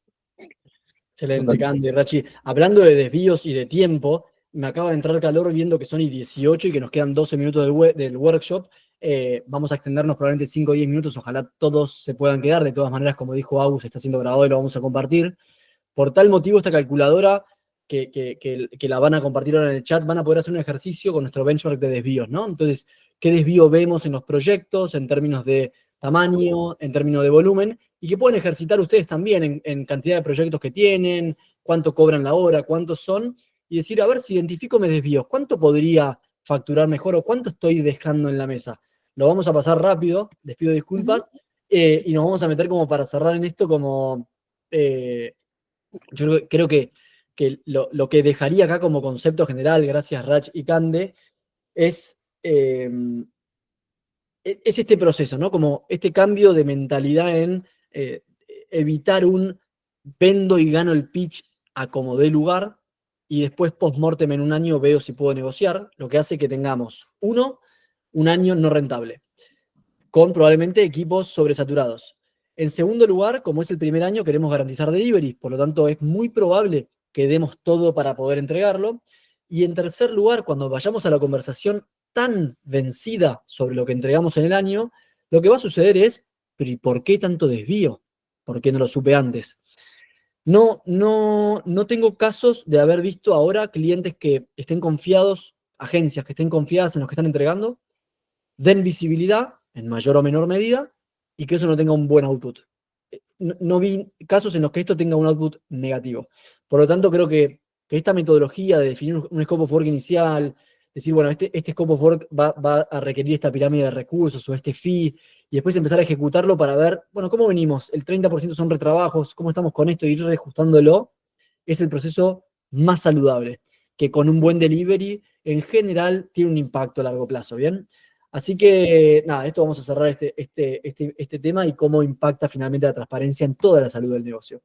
Speaker 1: Excelente, Candy, Rachi. Hablando de desvíos y de tiempo, me acaba de entrar calor viendo que son y 18 y que nos quedan 12 minutos del workshop. Vamos a extendernos probablemente 5 o 10 minutos, ojalá todos se puedan quedar. De todas maneras, como dijo Agus, está siendo grabado y lo vamos a compartir. Por tal motivo, esta calculadora que la van a compartir ahora en el chat, van a poder hacer un ejercicio con nuestro benchmark de desvíos, ¿no? Entonces, ¿qué desvío vemos en los proyectos en términos de tamaño, en términos de volumen? Y que pueden ejercitar ustedes también en cantidad de proyectos que tienen, cuánto cobran la hora, cuántos son, y decir, a ver si identifico mis desvíos, cuánto podría facturar mejor o cuánto estoy dejando en la mesa. Lo vamos a pasar rápido, les pido disculpas, y nos vamos a meter como para cerrar en esto como... yo creo que lo que dejaría acá como concepto general, gracias Rach y Cande, es este proceso, ¿no? Como este cambio de mentalidad en evitar un vendo y gano el pitch a como dé lugar y después post-mortem en un año veo si puedo negociar, lo que hace que tengamos, un año no rentable, con probablemente equipos sobresaturados. En segundo lugar, como es el primer año, queremos garantizar delivery, por lo tanto es muy probable que demos todo para poder entregarlo. Y en tercer lugar, cuando vayamos a la conversación tan vencida sobre lo que entregamos en el año, lo que va a suceder es, pero ¿y por qué tanto desvío? ¿Por qué no lo supe antes? No tengo casos de haber visto ahora clientes que estén confiados, agencias que estén confiadas en los que están entregando, den visibilidad en mayor o menor medida y que eso no tenga un buen output. No vi casos en los que esto tenga un output negativo. Por lo tanto, creo que esta metodología de definir un scope of work inicial, decir, bueno, este scope of work va a requerir esta pirámide de recursos o este fee, y después empezar a ejecutarlo para ver, bueno, ¿cómo venimos? El 30% son retrabajos, ¿cómo estamos con esto? Y ir reajustándolo, es el proceso más saludable, que con un buen delivery, en general, tiene un impacto a largo plazo, ¿bien? Así que, nada, esto vamos a cerrar este tema y cómo impacta finalmente la transparencia en toda la salud del negocio.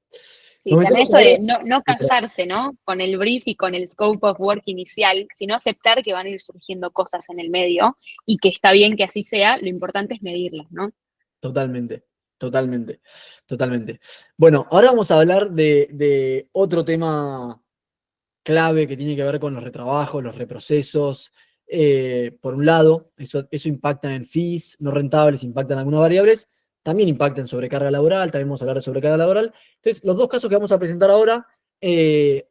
Speaker 2: Sí, también esto de no casarse, ¿no? Con el brief y con el scope of work inicial, sino aceptar que van a ir surgiendo cosas en el medio y que está bien que así sea, lo importante es medirlas, ¿no?
Speaker 1: Totalmente. Totalmente, totalmente. Bueno, ahora vamos a hablar de otro tema clave que tiene que ver con los retrabajos, los reprocesos. Por un lado, eso impacta en fees no rentables, impacta en algunas variables, también impacta en sobrecarga laboral, también vamos a hablar de sobrecarga laboral. Entonces, los dos casos que vamos a presentar ahora,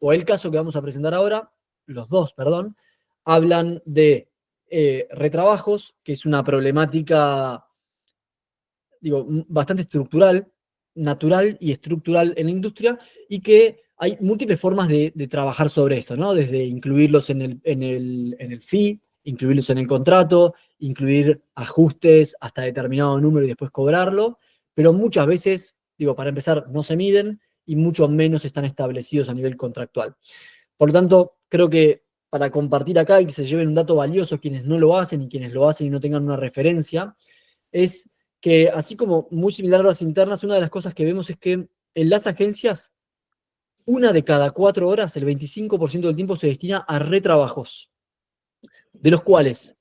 Speaker 1: o el caso que vamos a presentar ahora, los dos, perdón, hablan de retrabajos, que es una problemática, digo, bastante estructural, natural y estructural en la industria, y que hay múltiples formas de trabajar sobre esto, ¿no? Desde incluirlos en el fee, incluirlos en el contrato, incluir ajustes hasta determinado número y después cobrarlo, pero muchas veces, digo, para empezar, no se miden y mucho menos están establecidos a nivel contractual. Por lo tanto, creo que para compartir acá y que se lleven un dato valioso quienes no lo hacen y quienes lo hacen y no tengan una referencia, es que así como muy similar a las internas, una de las cosas que vemos es que en las agencias, una de cada 4 horas, el 25% del tiempo se destina a retrabajos, de los cuales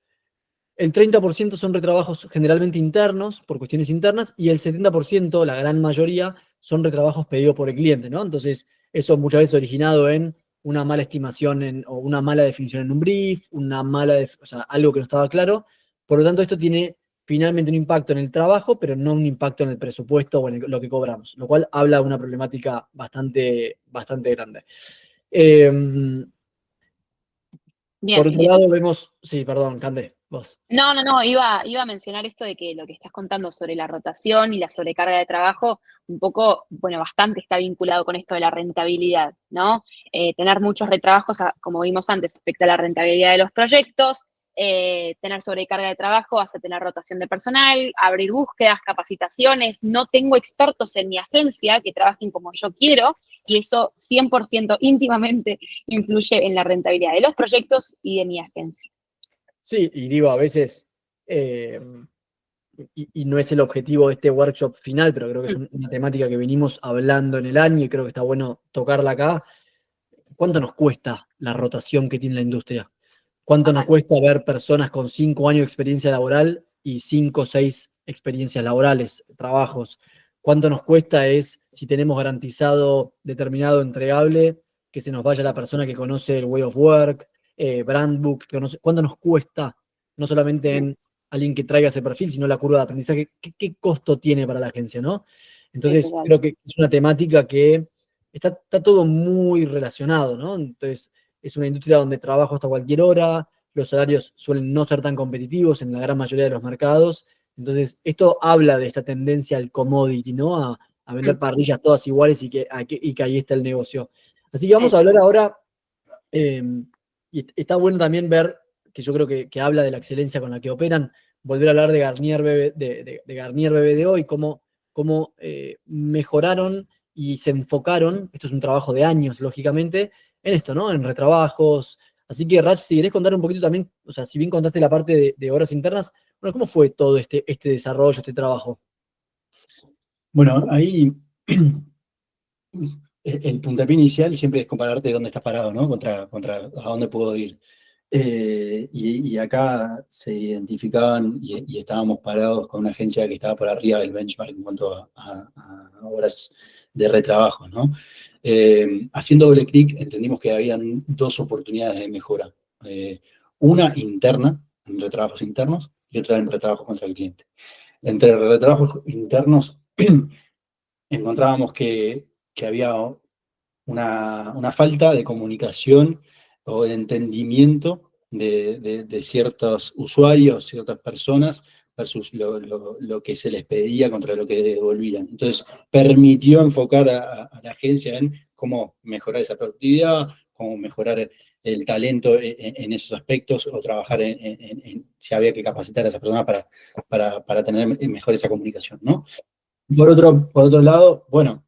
Speaker 1: el 30% son retrabajos generalmente internos, por cuestiones internas, y el 70%, la gran mayoría, son retrabajos pedidos por el cliente, ¿no? Entonces, eso muchas veces originado en una mala estimación o una mala definición en un brief, o sea, algo que no estaba claro. Por lo tanto, esto tiene finalmente un impacto en el trabajo, pero no un impacto en el presupuesto o en lo que cobramos, lo cual habla de una problemática bastante, bastante grande. Por
Speaker 2: Bien,
Speaker 1: otro lado, vemos, sí, perdón, Cande, vos.
Speaker 2: no, iba a mencionar esto de que lo que estás contando sobre la rotación y la sobrecarga de trabajo, un poco, bueno, bastante está vinculado con esto de la rentabilidad, ¿no? Tener muchos retrabajos, como vimos antes, afecta la rentabilidad de los proyectos, tener sobrecarga de trabajo hace tener rotación de personal, abrir búsquedas, capacitaciones, no tengo expertos en mi agencia que trabajen como yo quiero, y eso 100% íntimamente influye en la rentabilidad de los proyectos y de mi agencia.
Speaker 1: Sí, y digo, a veces, y no es el objetivo de este workshop final, pero creo que es una temática que venimos hablando en el año y creo que está bueno tocarla acá. ¿Cuánto nos cuesta la rotación que tiene la industria? ¿Cuánto nos cuesta ver personas con 5 años de experiencia laboral y 5 o 6 experiencias laborales, trabajos? ¿Cuánto nos cuesta es, si tenemos garantizado determinado entregable, que se nos vaya la persona que conoce el way of work, brand book, que conoce? ¿Cuánto nos cuesta? No solamente en alguien que traiga ese perfil, sino la curva de aprendizaje. ¿Qué costo tiene para la agencia, no? Entonces, creo que es una temática que está todo muy relacionado, ¿no? Entonces, es una industria donde trabajo hasta cualquier hora, los salarios suelen no ser tan competitivos en la gran mayoría de los mercados. Entonces, esto habla de esta tendencia al commodity, ¿no? A vender parrillas todas iguales y que ahí está el negocio. Así que vamos a hablar ahora, y está bueno también ver, que yo creo que habla de la excelencia con la que operan, volver a hablar de Garnier, de Garnier BBDO y cómo mejoraron y se enfocaron, esto es un trabajo de años, lógicamente, en esto, ¿no? En retrabajos. Así que, Rach, si querés contar un poquito también, o sea, si bien contaste la parte de horas internas, bueno, ¿cómo fue todo este desarrollo, este trabajo?
Speaker 3: Bueno, ahí el puntapié inicial siempre es compararte dónde estás parado, ¿no? Contra a dónde puedo ir. Y acá se identificaban y estábamos parados con una agencia que estaba por arriba del benchmark en cuanto a horas de retrabajo, ¿no? Haciendo doble clic entendimos que habían dos oportunidades de mejora. Una interna, en retrabajos internos, y otra en retrabajos contra el cliente. Entre retrabajos internos encontrábamos que había una falta de comunicación o de entendimiento de ciertos usuarios, ciertas personas, versus lo que se les pedía contra lo que devolvían. Entonces, permitió enfocar a la agencia en cómo mejorar esa productividad, cómo mejorar el talento en esos aspectos, o trabajar en si había que capacitar a esa persona para tener mejor esa comunicación, ¿no? Por otro lado, bueno,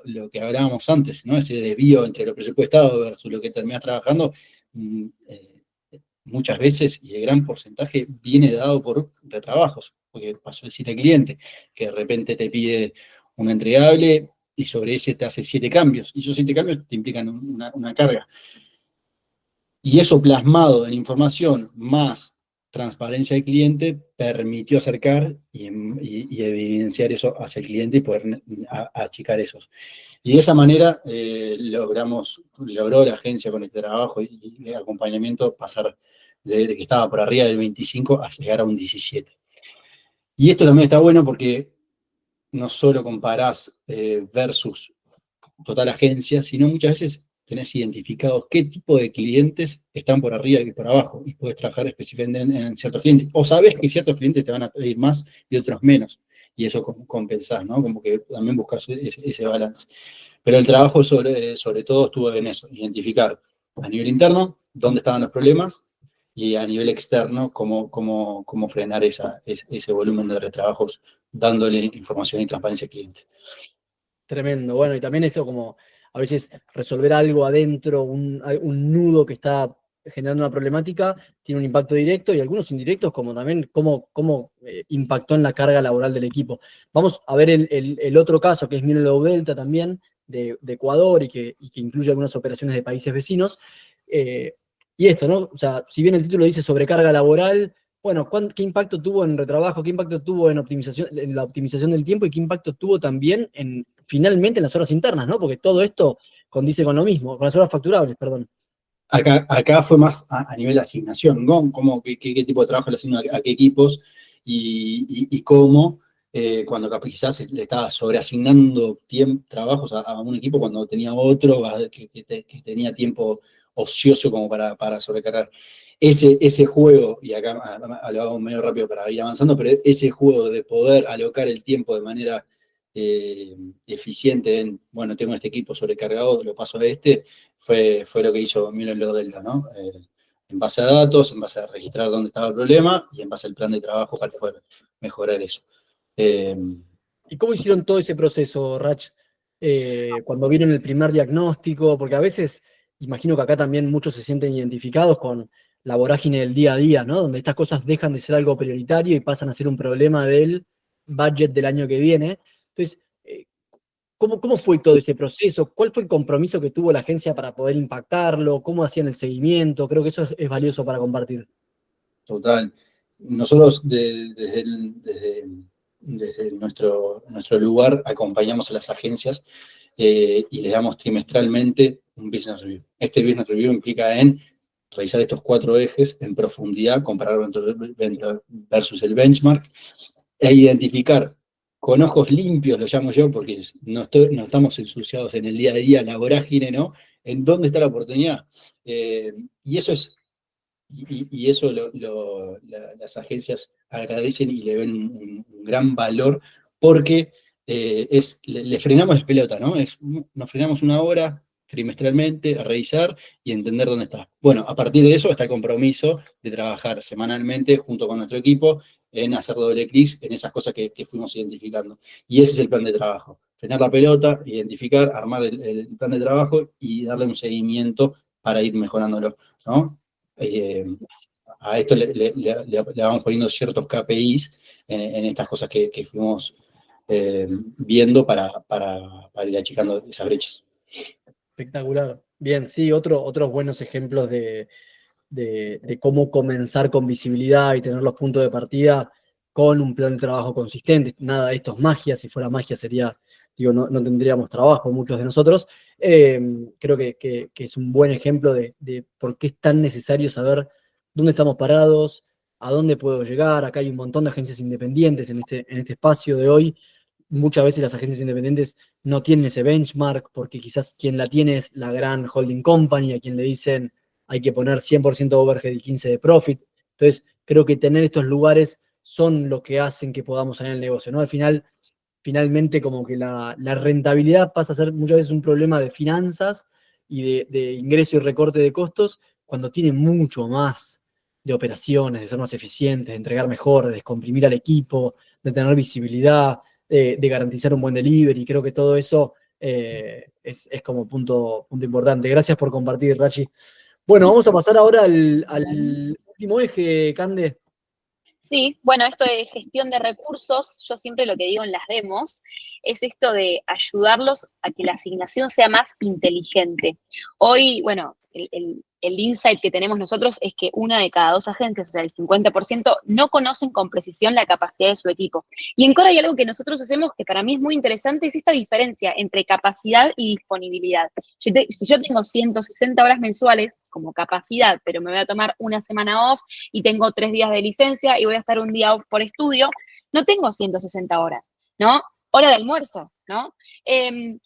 Speaker 3: lo que hablábamos antes, ¿no? Ese desvío entre lo presupuestado versus lo que terminas trabajando, muchas veces, y el gran porcentaje, viene dado por retrabajos, porque pasó el 7 cliente, que de repente te pide un entregable y sobre ese te hace 7 cambios, y esos 7 cambios te implican una carga. Y eso plasmado en información, más transparencia al cliente permitió acercar y evidenciar eso hacia el cliente y poder achicar esos. Y de esa manera logró la agencia con este trabajo y acompañamiento pasar de que estaba por arriba del 25 a llegar a un 17. Y esto también está bueno porque no solo comparás versus total agencia, sino muchas veces tenés identificados qué tipo de clientes están por arriba y por abajo, y puedes trabajar específicamente en ciertos clientes. O sabés que ciertos clientes te van a pedir más y otros menos, y eso compensás, ¿no? Como que también buscas ese balance. Pero el trabajo sobre todo estuvo en eso, identificar a nivel interno dónde estaban los problemas y a nivel externo cómo frenar ese volumen de retrabajos dándole información y transparencia al cliente.
Speaker 1: Tremendo. Bueno, y también esto como a veces resolver algo adentro, un nudo que está generando una problemática, tiene un impacto directo y algunos indirectos, como también cómo impactó en la carga laboral del equipo. Vamos a ver el otro caso, que es Milo Delta también, de Ecuador, y que incluye algunas operaciones de países vecinos. Y esto, ¿no? O sea, si bien el título dice sobrecarga laboral, bueno, ¿qué impacto tuvo en retrabajo? ¿Qué impacto tuvo en la optimización del tiempo? ¿Y qué impacto tuvo también finalmente en las horas internas, ¿no? Porque todo esto condice con lo mismo, con las horas facturables, perdón.
Speaker 3: Acá fue más a nivel de asignación, ¿no? Qué tipo de trabajo le asigno a qué equipos y cómo, cuando quizás le estaba sobreasignando trabajos a un equipo cuando tenía otro que tenía tiempo ocioso como para sobrecargar. Ese juego, y acá lo hago medio rápido para ir avanzando, pero ese juego de poder alocar el tiempo de manera eficiente bueno, tengo este equipo sobrecargado, lo paso a fue lo que hizo Milo Delta, ¿no? En base a datos, en base a registrar dónde estaba el problema y en base al plan de trabajo para poder mejorar eso.
Speaker 1: ¿Y cómo hicieron todo ese proceso, Rach? Cuando vieron el primer diagnóstico, porque a veces, imagino que acá también muchos se sienten identificados con la vorágine del día a día, ¿no? Donde estas cosas dejan de ser algo prioritario y pasan a ser un problema del budget del año que viene. Entonces, ¿cómo fue todo ese proceso? ¿Cuál fue el compromiso que tuvo la agencia para poder impactarlo? ¿Cómo hacían el seguimiento? Creo que eso es valioso para compartir.
Speaker 3: Total. Nosotros desde nuestro lugar acompañamos a las agencias y les damos trimestralmente un business review. Este business review implica en revisar estos 4 ejes en profundidad, comparar versus el benchmark e identificar con ojos limpios, lo llamo yo, porque no estamos ensuciados en el día a día, la vorágine, ¿no? En dónde está la oportunidad. Y eso es y eso las agencias agradecen y le ven un gran valor porque le frenamos la pelota, ¿no? Nos frenamos una hora trimestralmente a revisar y entender dónde está. Bueno, a partir de eso está el compromiso de trabajar semanalmente junto con nuestro equipo en hacer doble clic en esas cosas que fuimos identificando. Y ese es el plan de trabajo. Frenar la pelota, identificar, armar el plan de trabajo y darle un seguimiento para ir mejorándolo, ¿no? A esto le vamos poniendo ciertos KPIs en estas cosas que fuimos viendo para ir achicando esas brechas.
Speaker 1: Espectacular. Bien, sí, otros buenos ejemplos de cómo comenzar con visibilidad y tener los puntos de partida con un plan de trabajo consistente. Nada de esto es magia, si fuera magia sería, no tendríamos trabajo muchos de nosotros. Creo que es un buen ejemplo de por qué es tan necesario saber dónde estamos parados, a dónde puedo llegar. Acá hay un montón de agencias independientes en este espacio de hoy. Muchas veces las agencias independientes no tienen ese benchmark porque quizás quien la tiene es la gran holding company, a quien le dicen hay que poner 100% overhead y 15% de profit. Entonces, creo que tener estos lugares son lo que hacen que podamos salir el negocio, ¿no? Finalmente, como que la rentabilidad pasa a ser muchas veces un problema de finanzas y de ingreso y recorte de costos, cuando tiene mucho más de operaciones, de ser más eficientes, de entregar mejor, de descomprimir al equipo, de tener visibilidad, de garantizar un buen delivery. Creo que todo eso es como punto importante. Gracias por compartir, Rachi. Bueno, vamos a pasar ahora al último eje, Cande.
Speaker 2: Sí, bueno, esto de gestión de recursos, yo siempre lo que digo en las demos es esto de ayudarlos a que la asignación sea más inteligente. Hoy, bueno, el insight que tenemos nosotros es que una de cada 2 agencias, o sea, el 50%, no conocen con precisión la capacidad de su equipo. Y en Core hay algo que nosotros hacemos que para mí es muy interesante, es esta diferencia entre capacidad y disponibilidad. Si yo tengo 160 horas mensuales como capacidad, pero me voy a tomar una semana off y tengo 3 días de licencia y voy a estar un día off por estudio, no tengo 160 horas, ¿no? Hora de almuerzo, ¿no?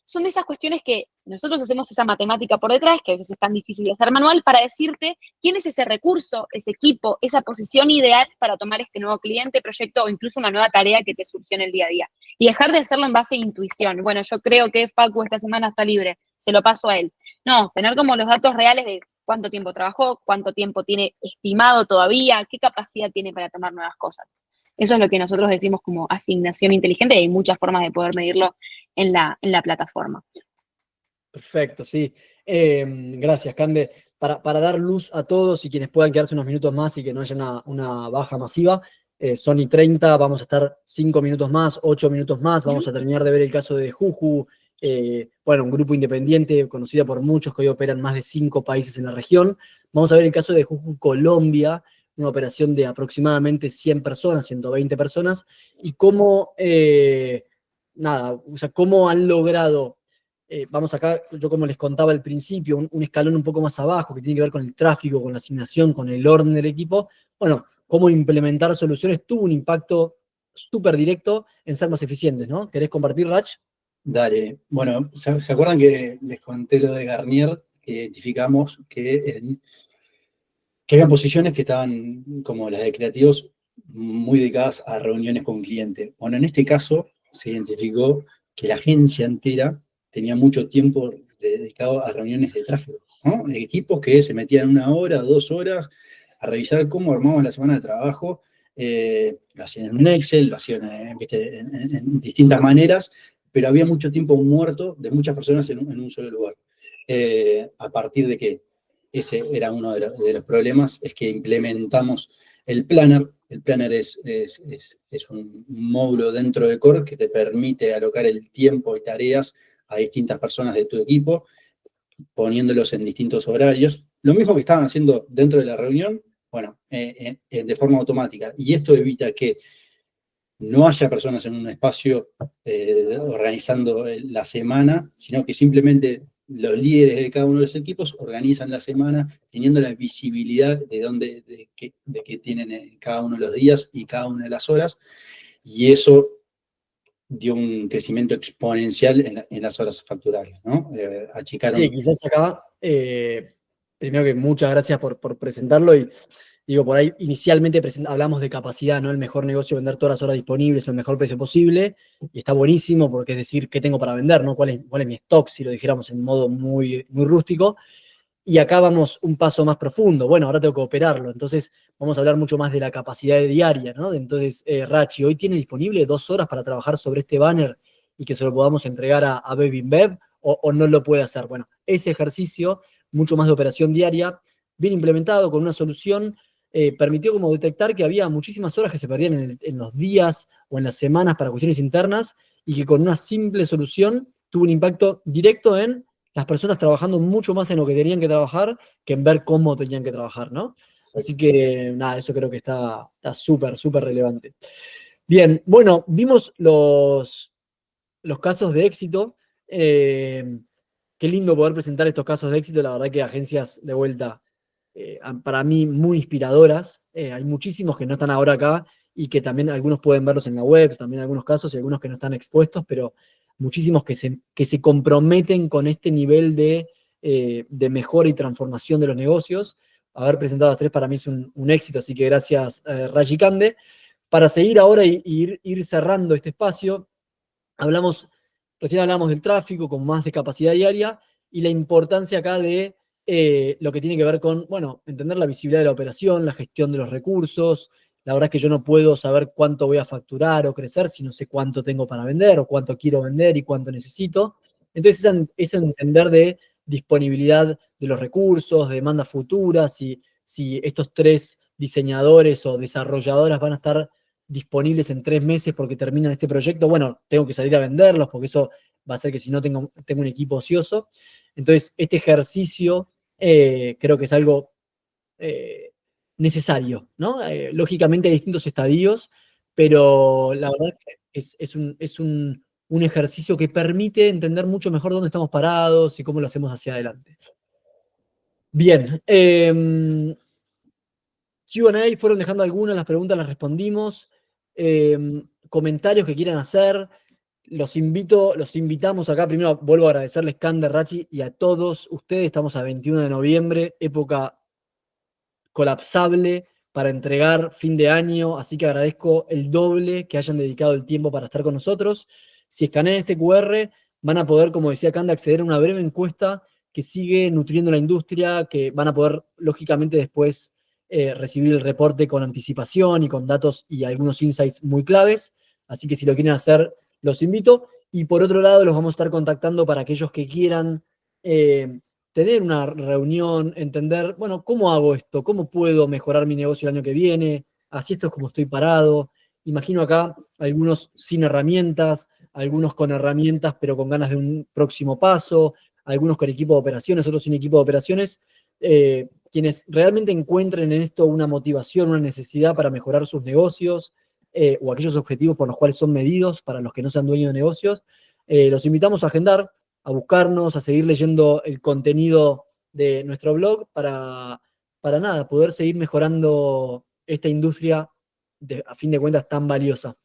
Speaker 2: Son de esas cuestiones que nosotros hacemos esa matemática por detrás, que a veces es tan difícil de hacer manual, para decirte quién es ese recurso, ese equipo, esa posición ideal para tomar este nuevo cliente, proyecto o incluso una nueva tarea que te surgió en el día a día. Y dejar de hacerlo en base a intuición. Bueno, yo creo que Facu esta semana está libre, se lo paso a él. No, tener como los datos reales de cuánto tiempo trabajó, cuánto tiempo tiene estimado todavía, qué capacidad tiene para tomar nuevas cosas. Eso es lo que nosotros decimos como asignación inteligente y hay muchas formas de poder medirlo en la plataforma.
Speaker 1: Perfecto, sí. Gracias, Cande. Para dar luz a todos y quienes puedan quedarse unos minutos más y que no haya una baja masiva, son y 30, vamos a estar 5 minutos más, 8 minutos más, vamos a terminar de ver el caso de Juju, un grupo independiente conocido por muchos que hoy operan más de 5 países en la región. Vamos a ver el caso de Juju Colombia, una operación de aproximadamente 100 personas, 120 personas, y cómo, cómo han logrado, vamos acá, yo como les contaba al principio, un escalón un poco más abajo, que tiene que ver con el tráfico, con la asignación, con el orden del equipo, bueno, cómo implementar soluciones tuvo un impacto súper directo en ser más eficientes, ¿no? ¿Querés compartir, Rach?
Speaker 3: Dale. Bueno, ¿se acuerdan que les conté lo de Garnier? Que identificamos que había posiciones que estaban, como las de creativos, muy dedicadas a reuniones con clientes. Bueno, en este caso se identificó que la agencia entera tenía mucho tiempo dedicado a reuniones de tráfico, ¿no? Equipos que se metían 1 hora, 2 horas a revisar cómo armaban la semana de trabajo, lo hacían en un Excel, lo hacían en distintas maneras, pero había mucho tiempo muerto de muchas personas en un solo lugar. A partir de que ese era uno de los problemas, es que implementamos el Planner. El Planner es un módulo dentro de Core que te permite alocar el tiempo y tareas a distintas personas de tu equipo, poniéndolos en distintos horarios. Lo mismo que estaban haciendo dentro de la reunión, bueno, de forma automática. Y esto evita que no haya personas en un espacio organizando la semana, sino que simplemente los líderes de cada uno de los equipos organizan la semana teniendo la visibilidad de qué tienen cada uno de los días y cada una de las horas, y eso dio un crecimiento exponencial en las horas facturables, ¿no? Achicaron.
Speaker 1: Sí, quizás acá, primero que muchas gracias por presentarlo y digo, por ahí inicialmente hablamos de capacidad, ¿no? El mejor negocio, vender todas las horas disponibles, el mejor precio posible, y está buenísimo porque es decir, ¿qué tengo para vender, ¿no? ¿Cuál es mi stock, si lo dijéramos en modo muy, muy rústico? Y acá vamos un paso más profundo. Bueno, ahora tengo que operarlo, entonces vamos a hablar mucho más de la capacidad diaria, ¿no? Entonces, Rachi, ¿hoy tiene disponible 2 horas para trabajar sobre este banner y que se lo podamos entregar a Bebinbev o no lo puede hacer? Bueno, ese ejercicio, mucho más de operación diaria, bien implementado con una solución, permitió como detectar que había muchísimas horas que se perdían en los días o en las semanas para cuestiones internas y que con una simple solución tuvo un impacto directo en las personas trabajando mucho más en lo que tenían que trabajar que en ver cómo tenían que trabajar, ¿no? Así que, nada, eso creo que está súper, súper relevante. Bien, bueno, vimos los casos de éxito. Qué lindo poder presentar estos casos de éxito. La verdad que agencias de vuelta, para mí, muy inspiradoras. Hay muchísimos que no están ahora acá y que también algunos pueden verlos en la web, también algunos casos y algunos que no están expuestos, pero muchísimos que se comprometen con este nivel de mejora y transformación de los negocios. Haber presentado a las 3 para mí es un éxito, así que gracias, Raji Kande. Para seguir ahora y ir cerrando este espacio, recién hablamos del tráfico con más de capacidad diaria y la importancia acá de lo que tiene que ver con, bueno, entender la visibilidad de la operación, la gestión de los recursos. La verdad es que yo no puedo saber cuánto voy a facturar o crecer si no sé cuánto tengo para vender o cuánto quiero vender y cuánto necesito. Entonces, ese entender de disponibilidad de los recursos, de demandas futuras, si estos 3 diseñadores o desarrolladoras van a estar disponibles en 3 meses porque terminan este proyecto, bueno, tengo que salir a venderlos porque eso va a hacer que si no tengo un equipo ocioso. Entonces, este ejercicio creo que es algo necesario, ¿no? Lógicamente hay distintos estadios, pero la verdad es que es un ejercicio que permite entender mucho mejor dónde estamos parados y cómo lo hacemos hacia adelante. Bien, Q&A, fueron dejando algunas, las preguntas las respondimos. Comentarios que quieran hacer, los invitamos acá. Primero vuelvo a agradecerles, Kander, Rachi, y a todos ustedes. Estamos a 21 de noviembre, época colapsable para entregar fin de año, así que agradezco el doble que hayan dedicado el tiempo para estar con nosotros. Si escanean este QR, van a poder, como decía Kander, acceder a una breve encuesta que sigue nutriendo la industria, que van a poder, lógicamente, después recibir el reporte con anticipación y con datos y algunos insights muy claves. Así que si lo quieren hacer, los invito. Y por otro lado, los vamos a estar contactando para aquellos que quieran tener una reunión, entender, bueno, ¿cómo hago esto? ¿Cómo puedo mejorar mi negocio el año que viene? Así esto es como estoy parado. Imagino acá algunos sin herramientas, algunos con herramientas pero con ganas de un próximo paso, algunos con equipo de operaciones, otros sin equipo de operaciones. Quienes realmente encuentren en esto una motivación, una necesidad para mejorar sus negocios o aquellos objetivos por los cuales son medidos para los que no sean dueños de negocios, los invitamos a agendar, a buscarnos, a seguir leyendo el contenido de nuestro blog para nada, poder seguir mejorando esta industria, a fin de cuentas, tan valiosa.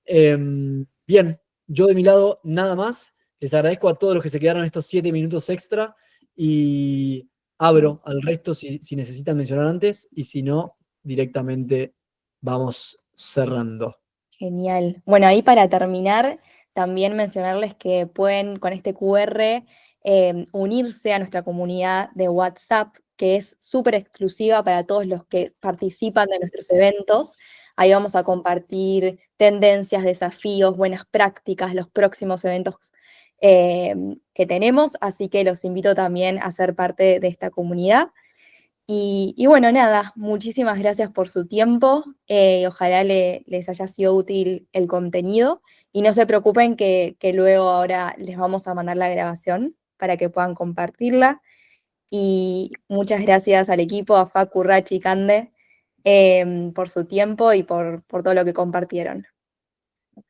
Speaker 1: Bien, yo de mi lado nada más. Les agradezco a todos los que se quedaron estos 7 minutos extra y abro al resto si necesitan mencionar antes y si no, directamente vamos cerrando.
Speaker 4: Genial. Bueno, ahí para terminar, también mencionarles que pueden con este QR unirse a nuestra comunidad de WhatsApp, que es súper exclusiva para todos los que participan de nuestros eventos. Ahí vamos a compartir tendencias, desafíos, buenas prácticas, los próximos eventos que tenemos, así que los invito también a ser parte de esta comunidad. Y bueno, nada, muchísimas gracias por su tiempo. Ojalá les haya sido útil el contenido. Y no se preocupen que luego ahora les vamos a mandar la grabación para que puedan compartirla. Y muchas gracias al equipo, a Facu, Rachi y Cande, por su tiempo y por todo lo que compartieron.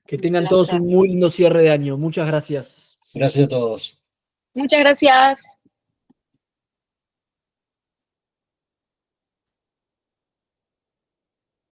Speaker 1: Que tengan todos un muy lindo cierre de año. Muchas gracias.
Speaker 3: Gracias a todos.
Speaker 2: Muchas gracias.